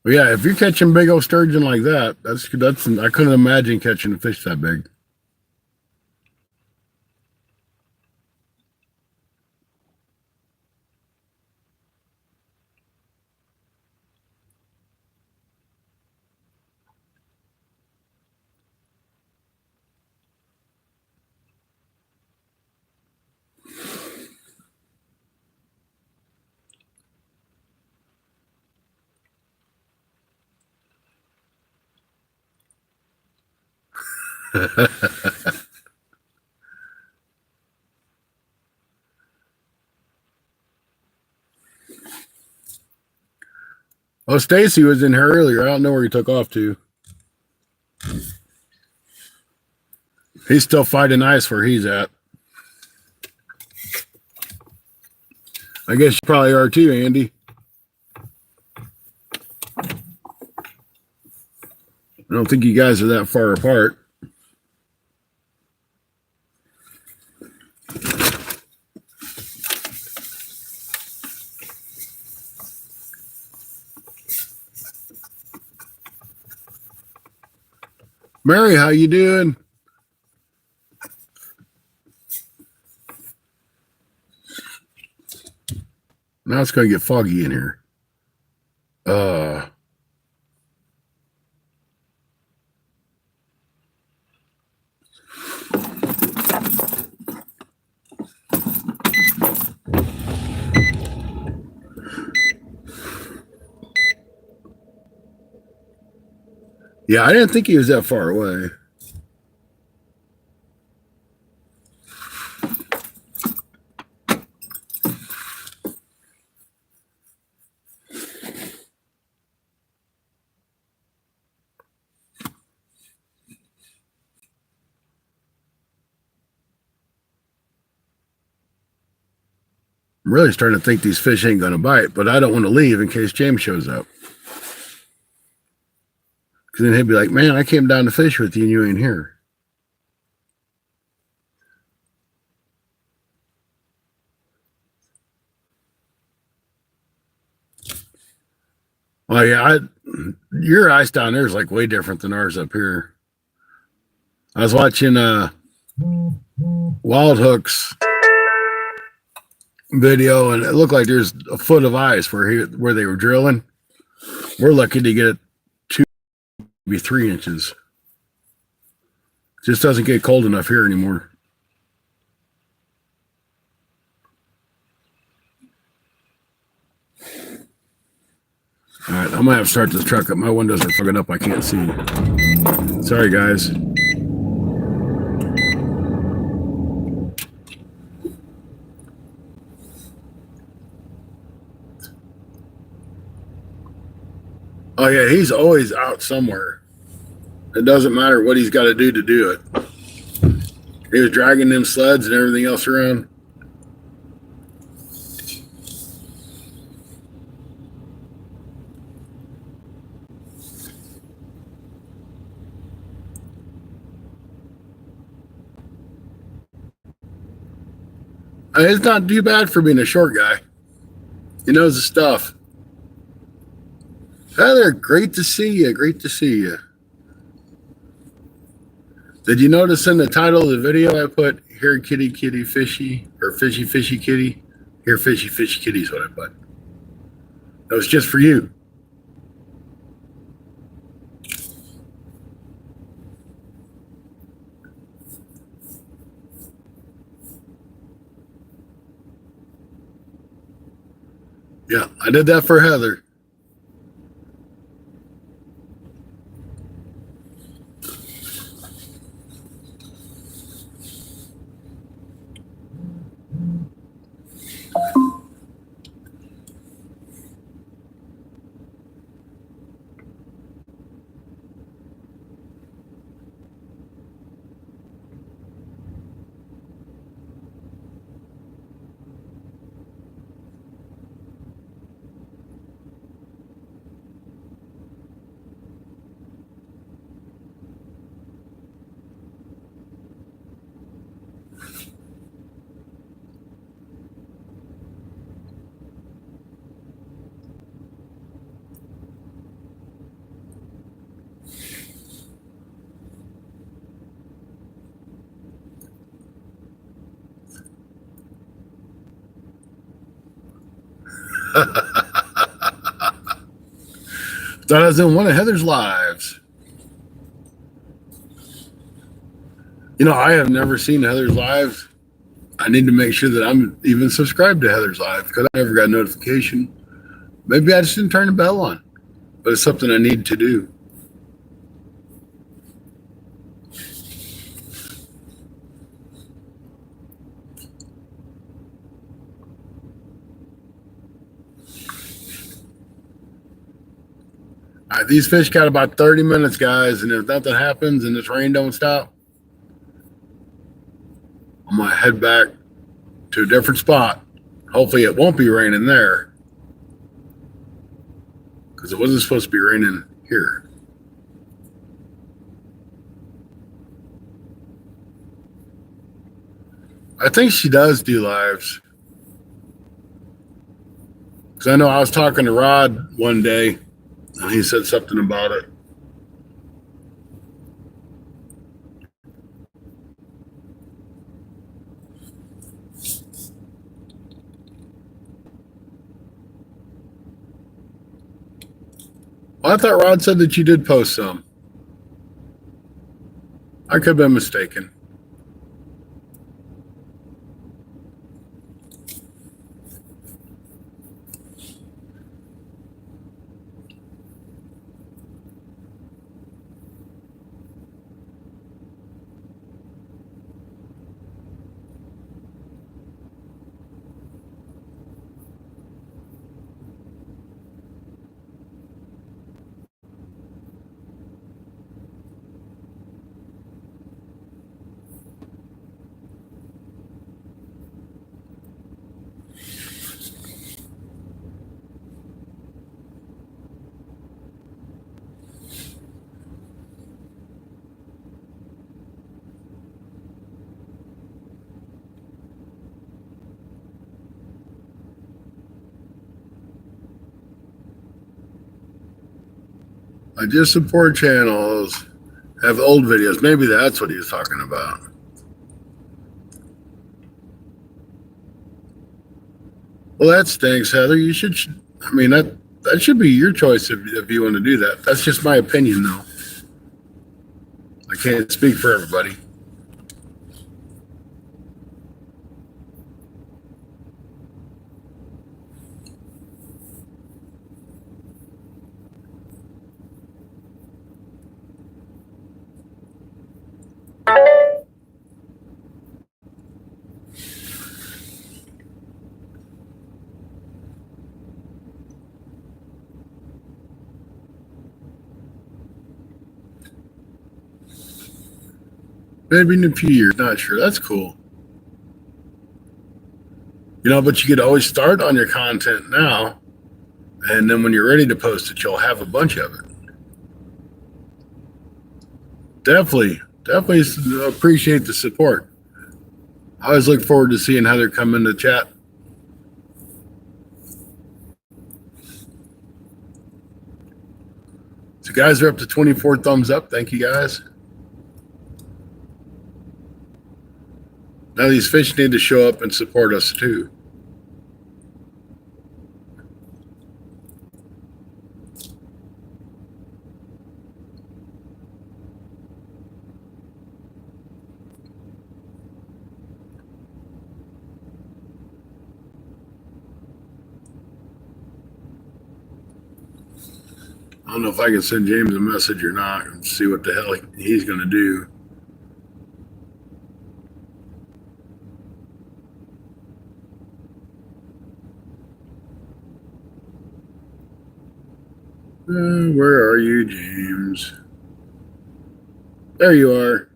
But yeah, if you're catching big old sturgeon like that, that's I couldn't imagine catching a fish that big. Oh, Stacy was in here earlier. I don't know where he took off to. He's still fighting ice where he's at. I guess you probably are too, Andy. I don't think you guys are that far apart. Mary, how you doing? Now it's going to get foggy in here. Yeah, I didn't think he was that far away. I'm really starting to think these fish ain't going to bite, but I don't want to leave in case James shows up. Because then he'd be like, man, I came down to fish with you and you ain't here. Oh, yeah, your ice down there is like way different than ours up here. I was watching Wild Hook's video, and it looked like there's a foot of ice where they were drilling. We're lucky to get 2, maybe 3 inches. It just doesn't get cold enough here anymore. All right, I'm gonna have to start this truck up. My windows are fucking up. I can't see. Sorry, guys. Oh yeah, he's always out somewhere. It doesn't matter what he's got to do it. He was dragging them sleds and everything else around. It's not too bad for being a short guy. He knows the stuff. Heather, great to see you. Great to see you. Did you notice in the title of the video I put here kitty kitty fishy or fishy fishy kitty? Here fishy fishy kitty is what I put. That was just for you. Yeah, I did that for Heather. That is in one of Heather's lives. You know, I have never seen Heather's lives. I need to make sure that I'm even subscribed to Heather's live because I never got a notification. Maybe I just didn't turn the bell on, but it's something I need to do. All right, these fish got about 30 minutes, guys, and if nothing happens and this rain don't stop, I'm going to head back to a different spot. Hopefully it won't be raining there because it wasn't supposed to be raining here. I think she does do lives. Because I know I was talking to Rod one day and he said something about it. Well, I thought Rod said that you did post some. I could have been mistaken. I just support channels, have old videos. Maybe that's what he was talking about. Well, that stinks, Heather. You should, I mean, that should be your choice if you want to do that. That's just my opinion, though. I can't speak for everybody. Maybe in a few years, not sure. That's cool. You know, but you could always start on your content now, and then when you're ready to post it, you'll have a bunch of it. Definitely appreciate the support. I always look forward to seeing Heather come into chat. So, guys are up to 24 thumbs up. Thank you, guys. Now these fish need to show up and support us too. I don't know if I can send James a message or not and see what the hell he's going to do. Where are you, James? There you are.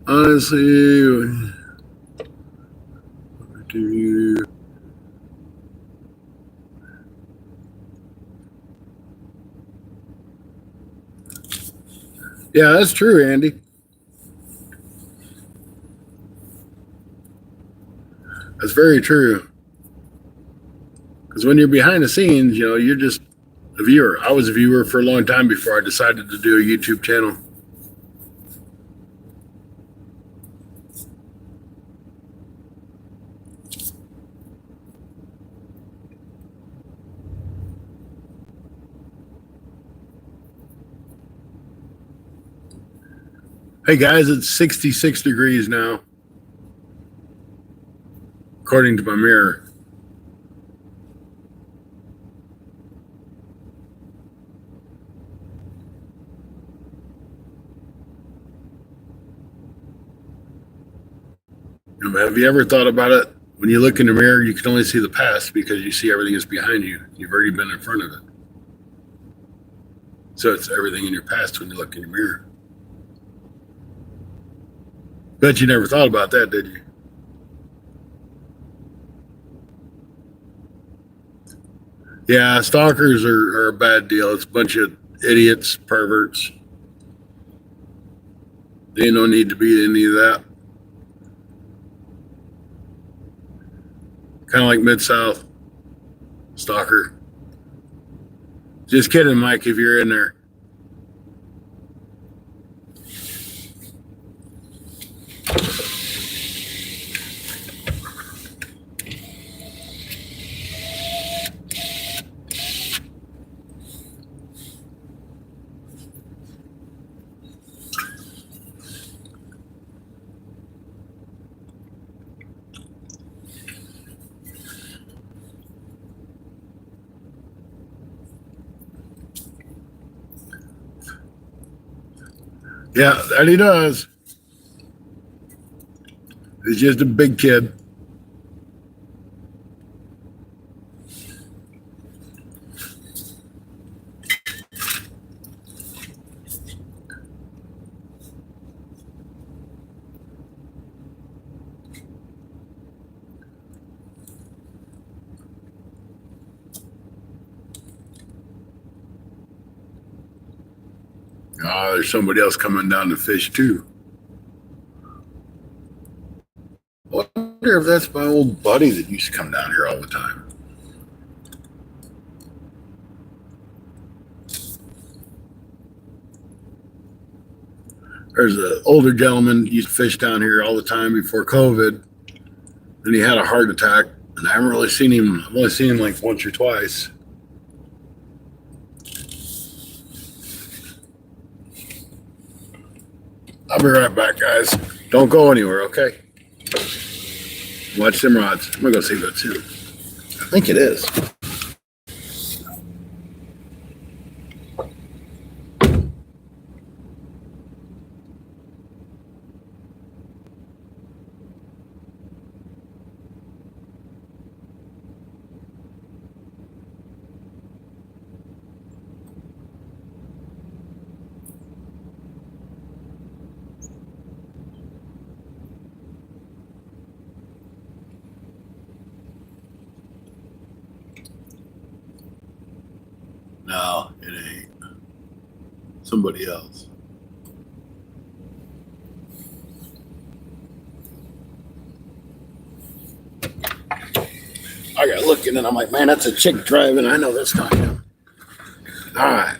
Honestly, do Yeah, that's true, Andy. That's very true. Because when you're behind the scenes, you're just a viewer. I was a viewer for a long time before I decided to do a YouTube channel. Hey guys, it's 66 degrees now, according to my mirror. Have you ever thought about it? When you look in the mirror, you can only see the past because you see everything is behind you. You've already been in front of it. So it's everything in your past when you look in your mirror. Bet you never thought about that, did you? Yeah, stalkers are a bad deal. It's a bunch of idiots, perverts. They ain't no need to be any of that. Kind of like Mid-South. Stalker. Just kidding, Mike, if you're in there. Yeah, that he does. He's just a big kid. Oh, there's somebody else coming down to fish too. I wonder if that's my old buddy that used to come down here all the time. There's an older gentleman used to fish down here all the time before COVID. Then he had a heart attack, and I haven't really seen him. I've only seen him like once or twice. I'll be right back, guys. Don't go anywhere, okay? Watch them rods. I'm gonna go see if that's him. I think it is. No, it ain't. Somebody else. I got looking and I'm like, man, that's a chick driving. I know that's not him. All right.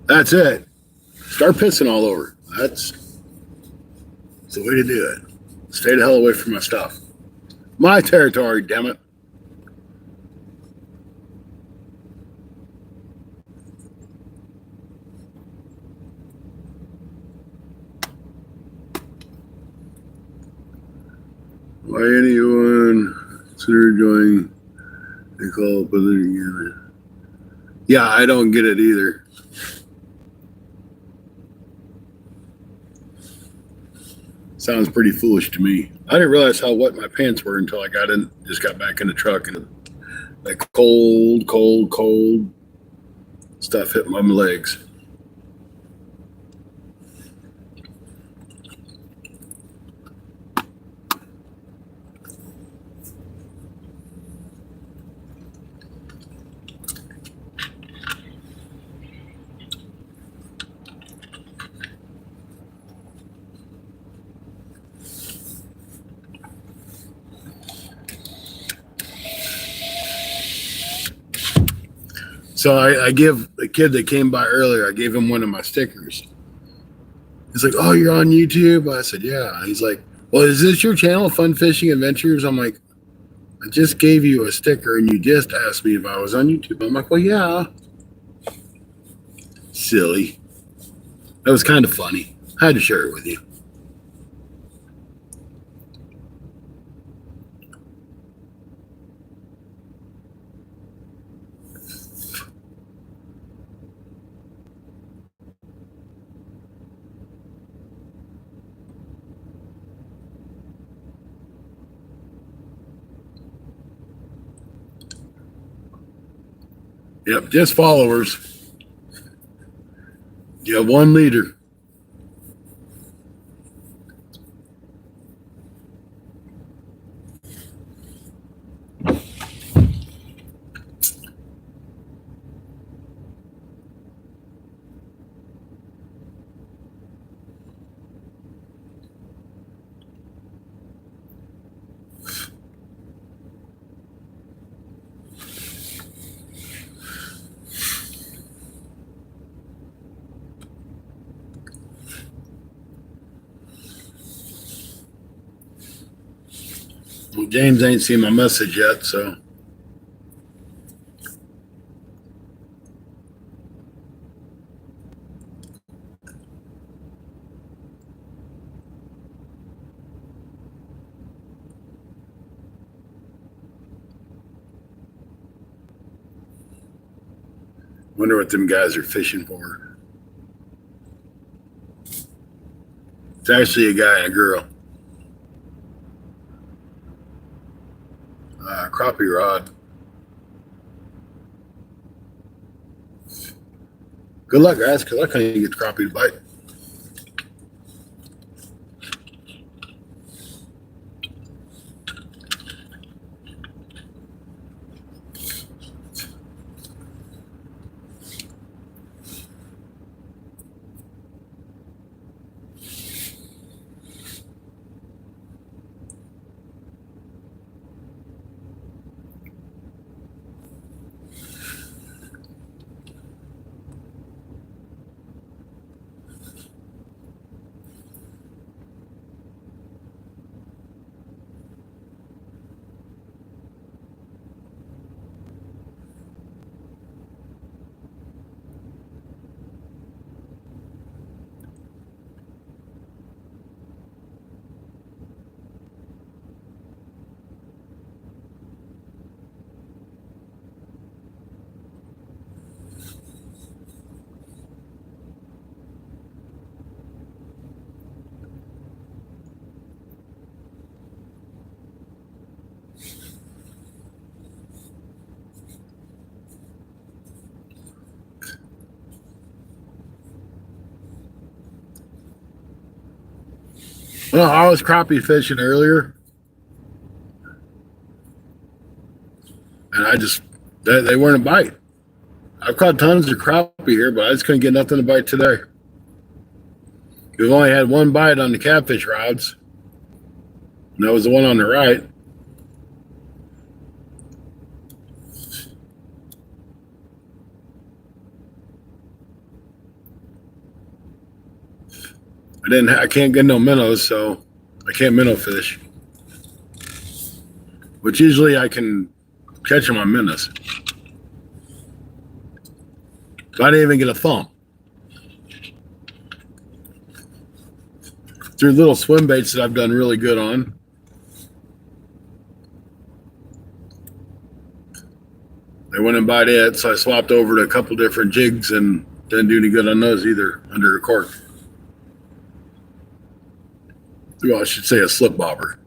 That's it. Start pissing all over. That's the way to do it. Stay the hell away from my stuff. My territory, damn it. Why anyone consider joining a call together? Yeah, I don't get it either. Sounds pretty foolish to me. I didn't realize how wet my pants were until I just got back in the truck, and like cold stuff hit my legs. So I give the kid that came by earlier, I gave him one of my stickers. He's like, "Oh, you're on YouTube?" I said, "Yeah." He's like, "Well, is this your channel, Fun Fishing Adventures?" I'm like, "I just gave you a sticker and you just asked me if I was on YouTube." I'm like, "Well, yeah." Silly. That was kind of funny. I had to share it with you. Yep, just followers. You have one leader. Well, James ain't seen my message yet, so. Wonder what them guys are fishing for. It's actually a guy and a girl. Crappie rod. Good luck, guys, because I couldn't even get the crappie to bite. Well, I was crappie fishing earlier, and they weren't a bite. I've caught tons of crappie here, but I just couldn't get nothing to bite today. We've only had one bite on the catfish rods, and that was the one on the right. I can't get no minnows, so I can't minnow fish. Which usually I can catch them on minnows. So I didn't even get a thump. Through little swim baits that I've done really good on. They wouldn't bite it, so I swapped over to a couple different jigs and didn't do any good on those either under a cork. Well, I should say a slip bobber.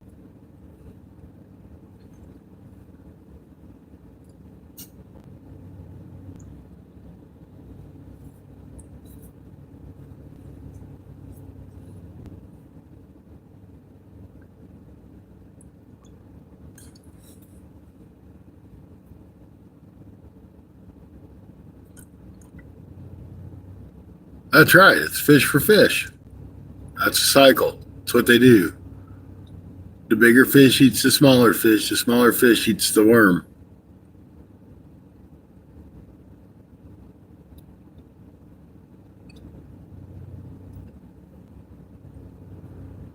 That's right. It's fish for fish. That's a cycle. That's what they do. The bigger fish eats the smaller fish. The smaller fish eats the worm.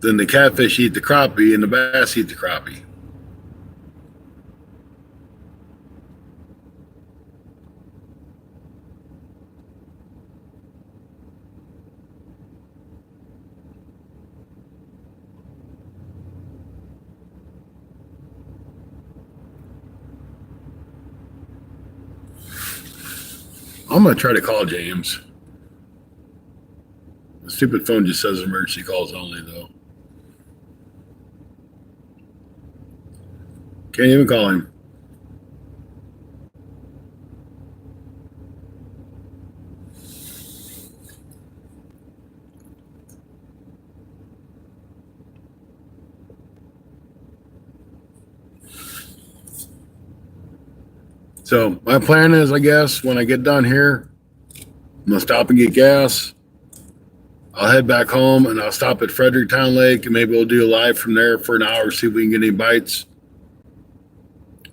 then the catfish eat the crappie and the bass eat the crappie. I'm going to try to call James. The stupid phone just says emergency calls only, though. Can't even call him. So my plan is, I guess, when I get done here, I'm going to stop and get gas. I'll head back home and I'll stop at Fredericktown Lake and maybe we'll do a live from there for an hour, see if we can get any bites.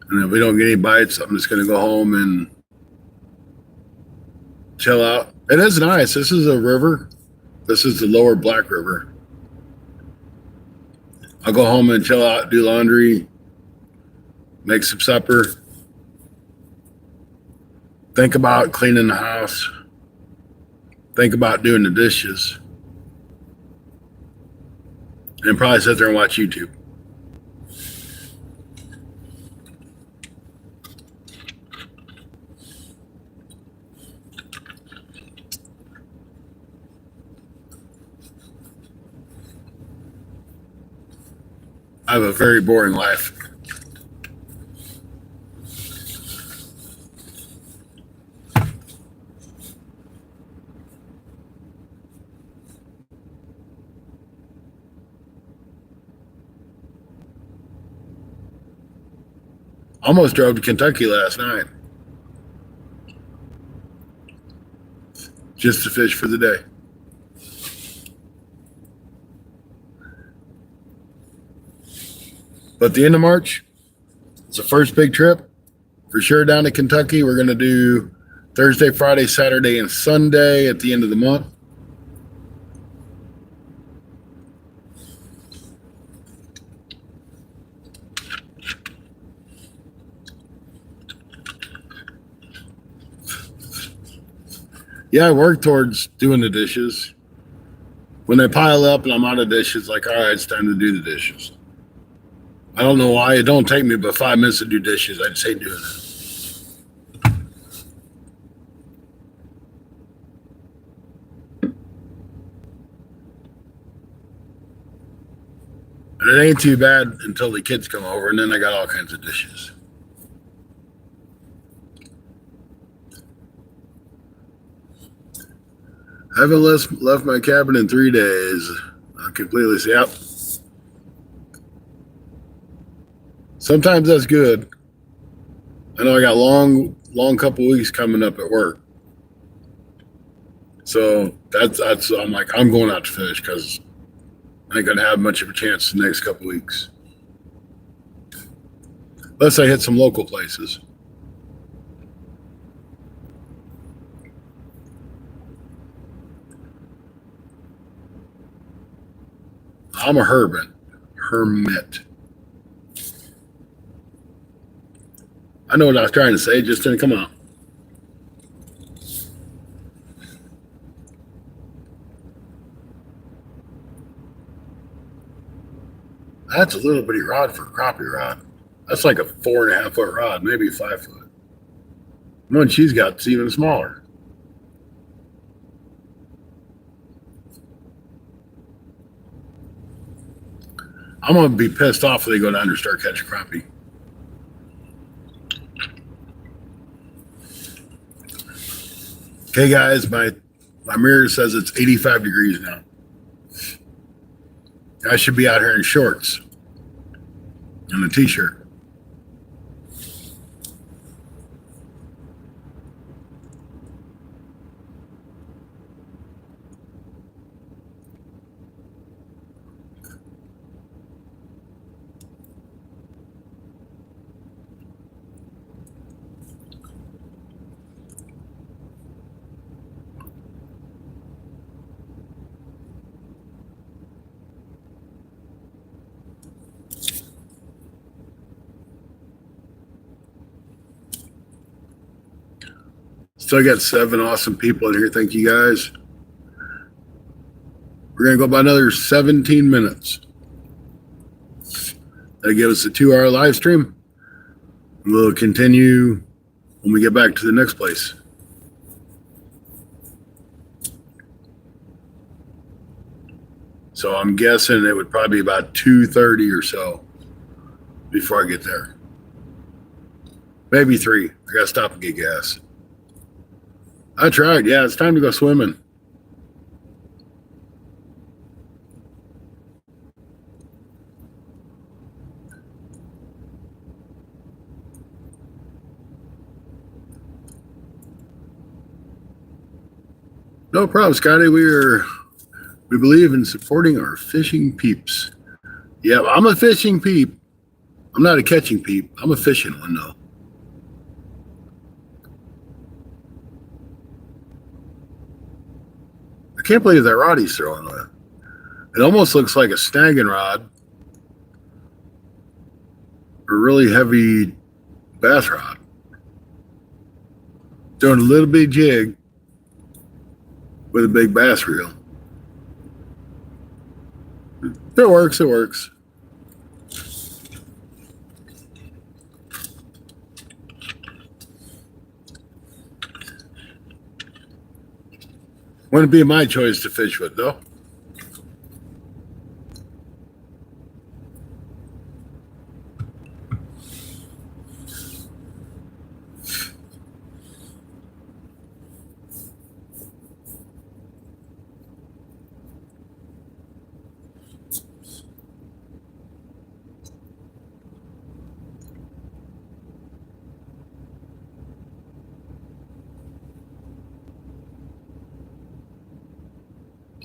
And if we don't get any bites, I'm just going to go home and chill out. It is nice. This is a river. This is the lower Black River. I'll go home and chill out, do laundry, make some supper, think about cleaning the house, think about doing the dishes, and probably sit there and watch YouTube. I have a very boring life. Almost drove to Kentucky last night just to fish for the day. But the end of March, it's the first big trip for sure down to Kentucky. We're going to do Thursday, Friday, Saturday, and Sunday at the end of the month. Yeah, I work towards doing the dishes. When they pile up and I'm out of dishes, like, all right, it's time to do the dishes. I don't know why. It don't take me but 5 minutes to do dishes. I just hate doing it. And it ain't too bad until the kids come over, and then I got all kinds of dishes. I haven't left my cabin in 3 days. I completely see. Yep. Sometimes that's good. I know I got long couple weeks coming up at work. So that's I'm like, I'm going out to fish because I ain't gonna have much of a chance the next couple weeks. Unless I hit some local places. I'm a hermit. I know what I was trying to say, it just didn't come out. That's a little bitty rod for a crappie rod. That's like a 4.5 foot rod, maybe 5 foot. The one she's got is even smaller. I'm gonna be pissed off if they go down there and start catching crappie. Okay, guys, my mirror says it's 85 degrees now. I should be out here in shorts and a t-shirt. So I got 7 awesome people in here. Thank you guys. We're going to go about another 17 minutes. That gives us a 2-hour live stream. We'll continue when we get back to the next place. So I'm guessing it would probably be about 2:30 or so before I get there. Maybe 3. I got to stop and get gas. I tried. Yeah, it's time to go swimming. No problem, Scotty. We believe in supporting our fishing peeps. Yeah, I'm a fishing peep. I'm not a catching peep. I'm a fishing one, though. I can't believe that rod he's throwing with. It almost looks like a snagging rod or a really heavy bass rod. Doing a little big jig with a big bass reel. It works, it works. Wouldn't be my choice to fish with, though.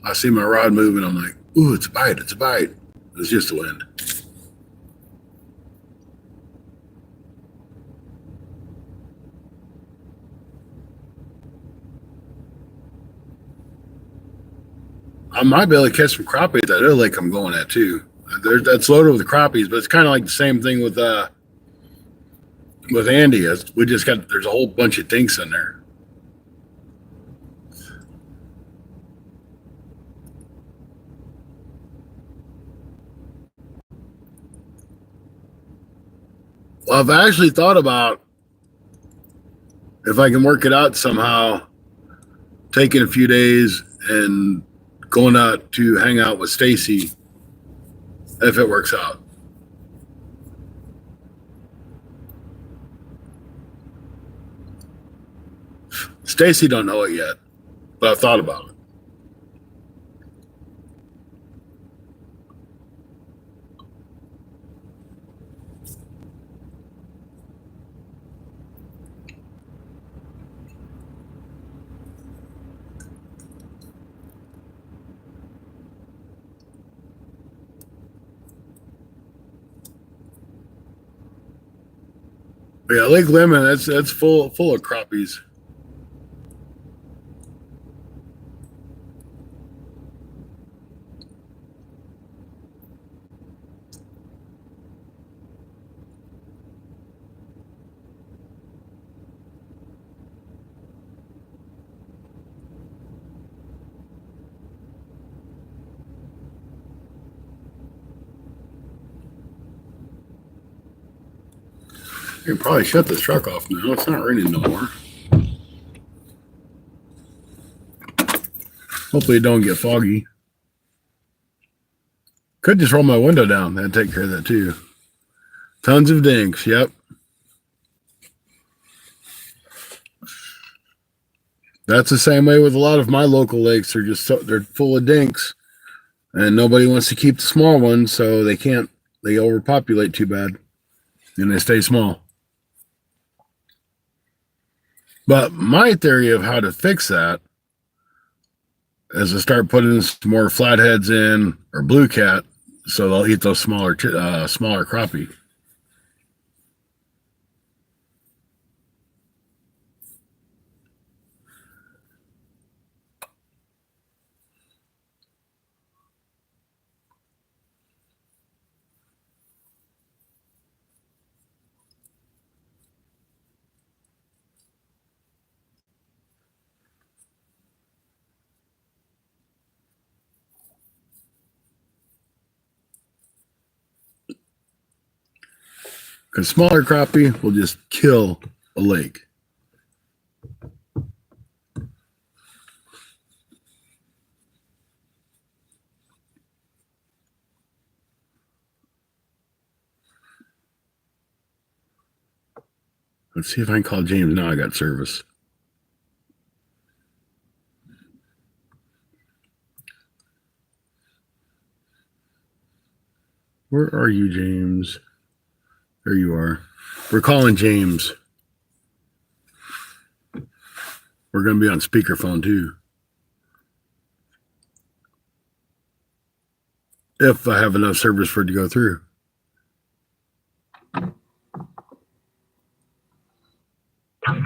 I see my rod moving. I'm like, ooh, it's a bite. It's a bite. It's just the wind. I might be able to catch some crappies at that other lake I'm going at, too. That's loaded with crappies, but it's kind of like the same thing with Andy. There's a whole bunch of dinks in there. Well, I've actually thought about if I can work it out somehow, taking a few days and going out to hang out with Stacy, if it works out. Stacy don't know it yet, but I've thought about it. But yeah, Lake Lemon, that's full of crappies. You can probably shut this truck off now. It's not raining no more. Hopefully it don't get foggy. Could just roll my window down. That'd take care of that too. Tons of dinks. Yep. That's the same way with a lot of my local lakes. They're full of dinks, and nobody wants to keep the small ones, so they can't. They overpopulate too bad, and they stay small. But my theory of how to fix that is to start putting some more flatheads in or blue cat, so they'll eat those smaller crappie. Because smaller crappie will just kill a lake. Let's see if I can call James now. I got service. Where are you, James? There you are. We're calling James. We're going to be on speakerphone too. If I have enough service for it to go through. 573325550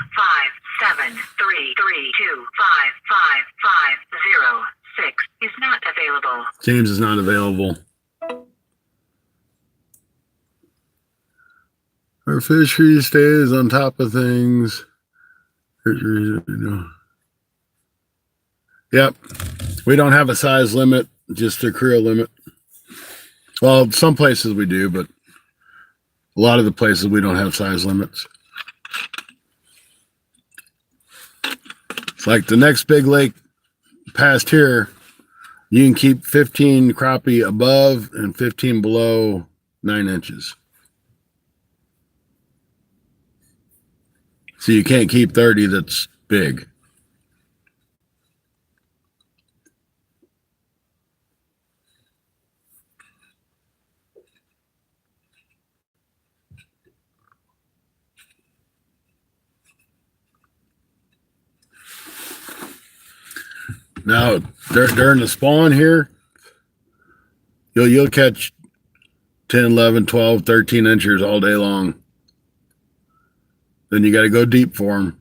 is not available. James is not available. Our fishery stays on top of things. Yep. We don't have a size limit, just a creel limit. Well, some places we do, but a lot of the places we don't have size limits. It's like the next big lake past here, you can keep 15 crappie above and 15 below 9 inches. So you can't keep 30 that's big. Now, during the spawn here, you'll catch 10, 11, 12, 13 inches all day long. Then you got to go deep for them.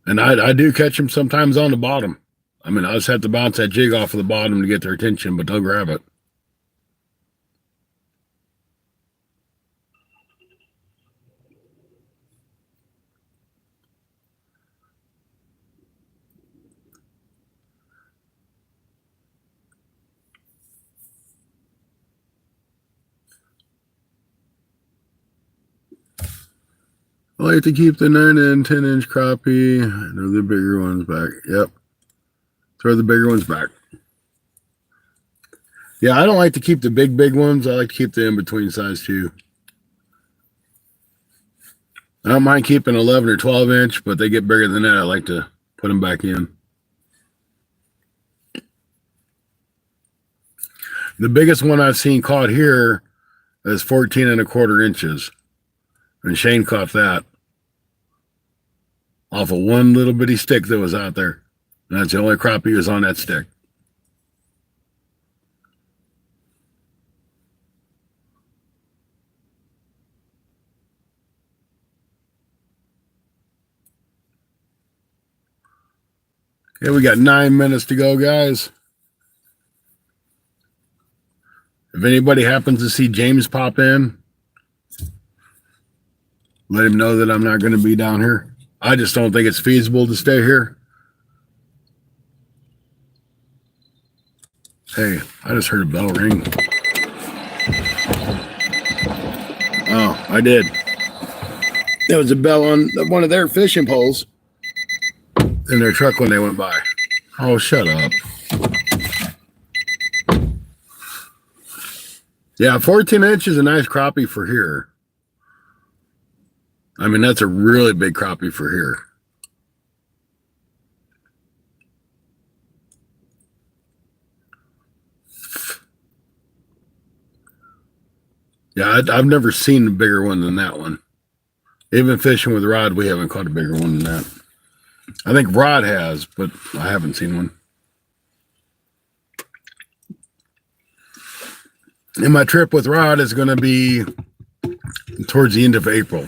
And I do catch them sometimes on the bottom. I mean, I just have to bounce that jig off of the bottom to get their attention, but they'll grab it. I like to keep the 9 and 10 inch crappie. I know the bigger ones back. Yep. Throw the bigger ones back. Yeah, I don't like to keep the big ones. I like to keep the in-between size too. I don't mind keeping 11 or 12 inch, but they get bigger than that. I like to put them back in. The biggest one I've seen caught here is 14 and a quarter inches. And Shane caught that off of one little bitty stick that was out there. And that's the only crappie was on that stick. Okay, we got 9 minutes to go, guys. If anybody happens to see James pop in, let him know that I'm not going to be down here. I just don't think it's feasible to stay here. Hey, I just heard a bell ring. Oh, I did. There was a bell on one of their fishing poles in their truck when they went by. Oh, shut up. Yeah, 14 inches is a nice crappie for here. I mean, that's a really big crappie for here. Yeah, I've never seen a bigger one than that one. Even fishing with Rod, we haven't caught a bigger one than that. I think Rod has, but I haven't seen one. And my trip with Rod is going to be towards the end of April.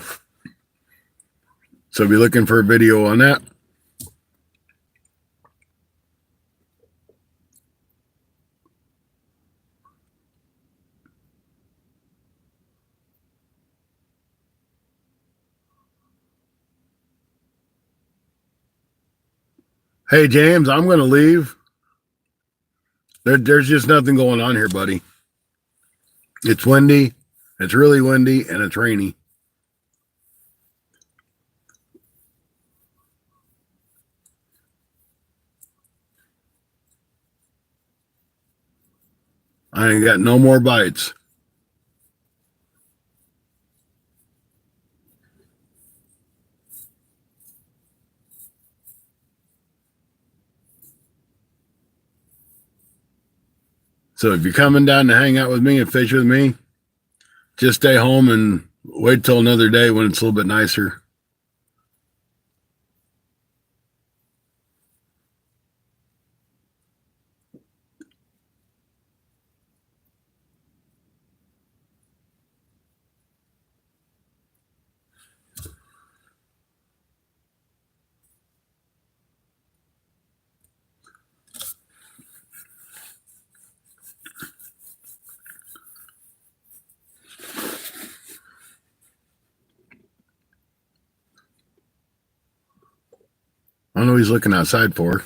So be looking for a video on that. Hey, James, I'm going to leave. There's just nothing going on here, buddy. It's windy It's really windy and it's rainy. I ain't got no more bites. So if you're coming down to hang out with me and fish with me, just stay home and wait till another day when it's a little bit nicer. I don't know what he's looking outside for.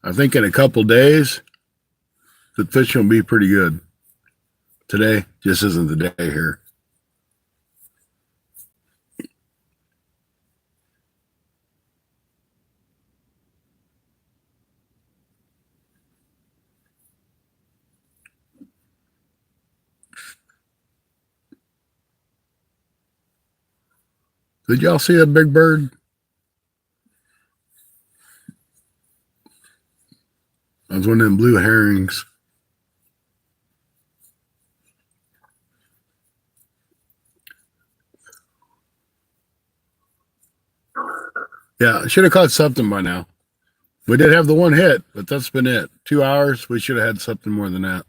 I think in a couple days, the fishing will be pretty good. Today just isn't the day here. Did y'all see that big bird? That was one of them blue herrings. Yeah, I should have caught something by now. We did have the one hit, but that's been it. 2 hours. We should have had something more than that.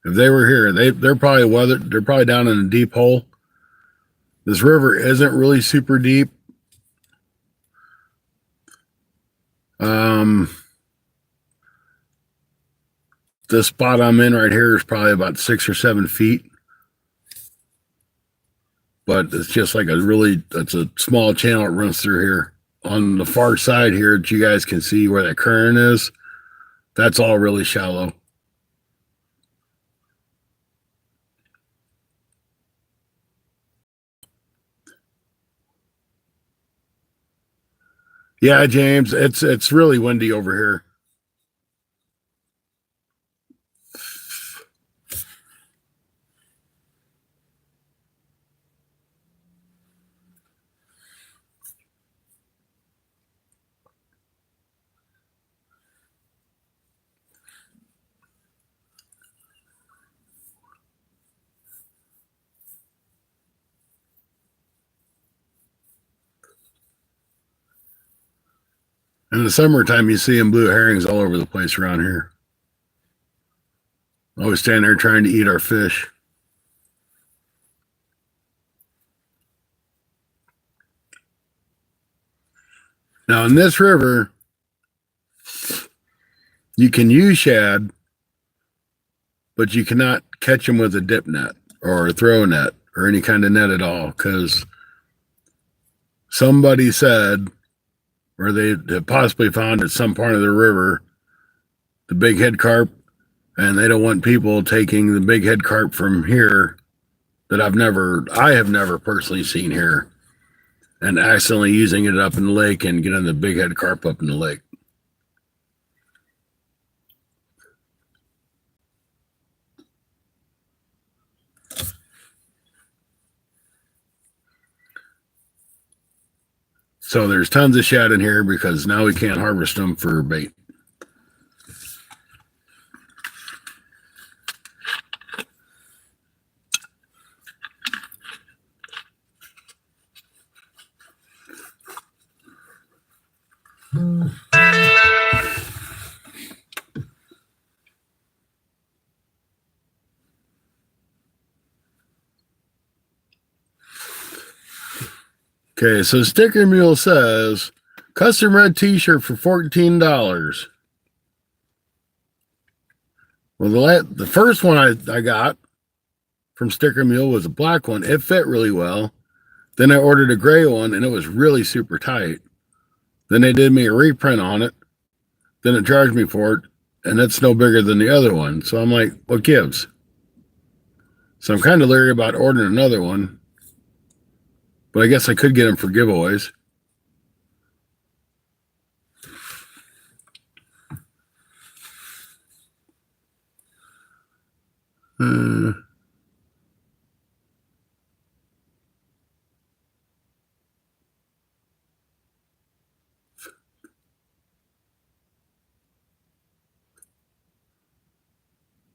If they were here, they're probably weathered. They're probably down in a deep hole. This river isn't really super deep. The spot I'm in right here is probably about 6 or 7 feet. But it's just like it's a small channel that runs through here. On the far side here that you guys can see where that current is, that's all really shallow. Yeah, James, it's really windy over here. In the summertime, you see them blue herrings all over the place around here. Always standing there trying to eat our fish. Now, in this river, you can use shad, but you cannot catch them with a dip net or a throw net or any kind of net at all, because somebody said, or they possibly found at some part of the river, the big head carp, and they don't want people taking the big head carp from here that I have never personally seen here, and accidentally using it up in the lake and getting the big head carp up in the lake. So there's tons of shad in here because now we can't harvest them for bait. Okay, so Sticker Mule says custom red t-shirt for $14. Well, the first one I got from Sticker Mule was a black one. It fit really well. Then I ordered a gray one, and it was really super tight. Then they did me a reprint on it. Then it charged me for it, and it's no bigger than the other one. So I'm like, what gives? So I'm kind of leery about ordering another one. But I guess I could get them for giveaways.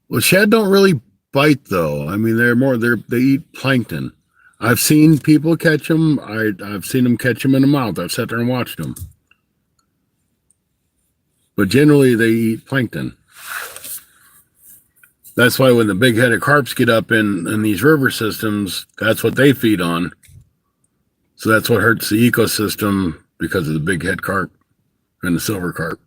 Well, shad don't really bite though. I mean, they eat plankton. I've seen people catch them. I've seen them catch them in the mouth. I've sat there and watched them. But generally, they eat plankton. That's why when the big-headed carps get up in these river systems, that's what they feed on. So that's what hurts the ecosystem because of the big-head carp and the silver carp.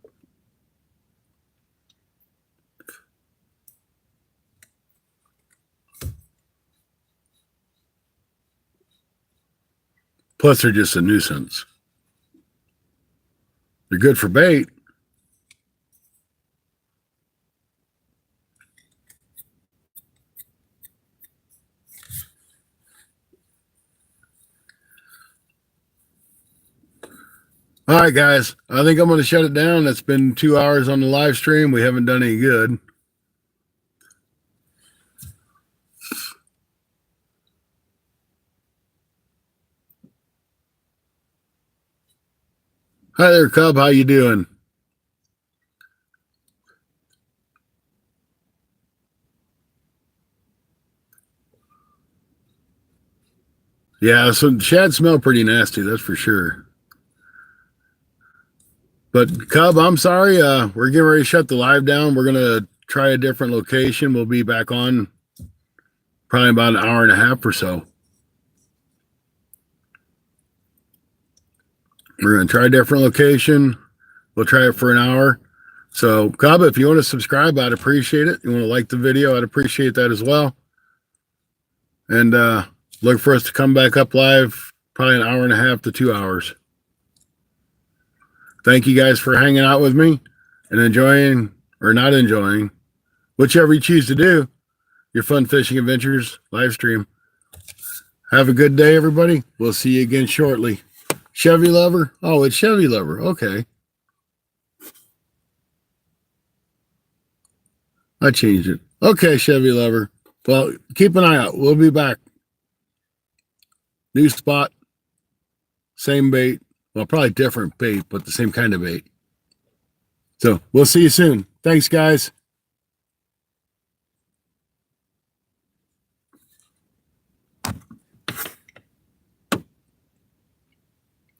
Plus, they're just a nuisance. They're good for bait. All right, guys. I think I'm going to shut it down. It's been 2 hours on the live stream. We haven't done any good. Hi there, Cub. How you doing? Yeah, so shad smell pretty nasty, that's for sure. But Cub, I'm sorry. We're getting ready to shut the live down. We're gonna try a different location. We'll be back on probably about an hour and a half or so. We're gonna try a different location. We'll try it for an hour. So Cub, if you want to subscribe, I'd appreciate it. You want to like the video, I'd appreciate that as well. And look for us to come back up live probably an hour and a half to 2 hours. Thank you guys for hanging out with me and enjoying or not enjoying, whichever you choose to do, your fun fishing adventures live stream. Have a good day, everybody. We'll see you again shortly. Chevy Lover? Oh, it's Chevy Lover. Okay. I changed it. Okay, Chevy Lover. Well, keep an eye out. We'll be back. New spot. Same bait. Well, probably different bait, but the same kind of bait. So we'll see you soon. Thanks, guys.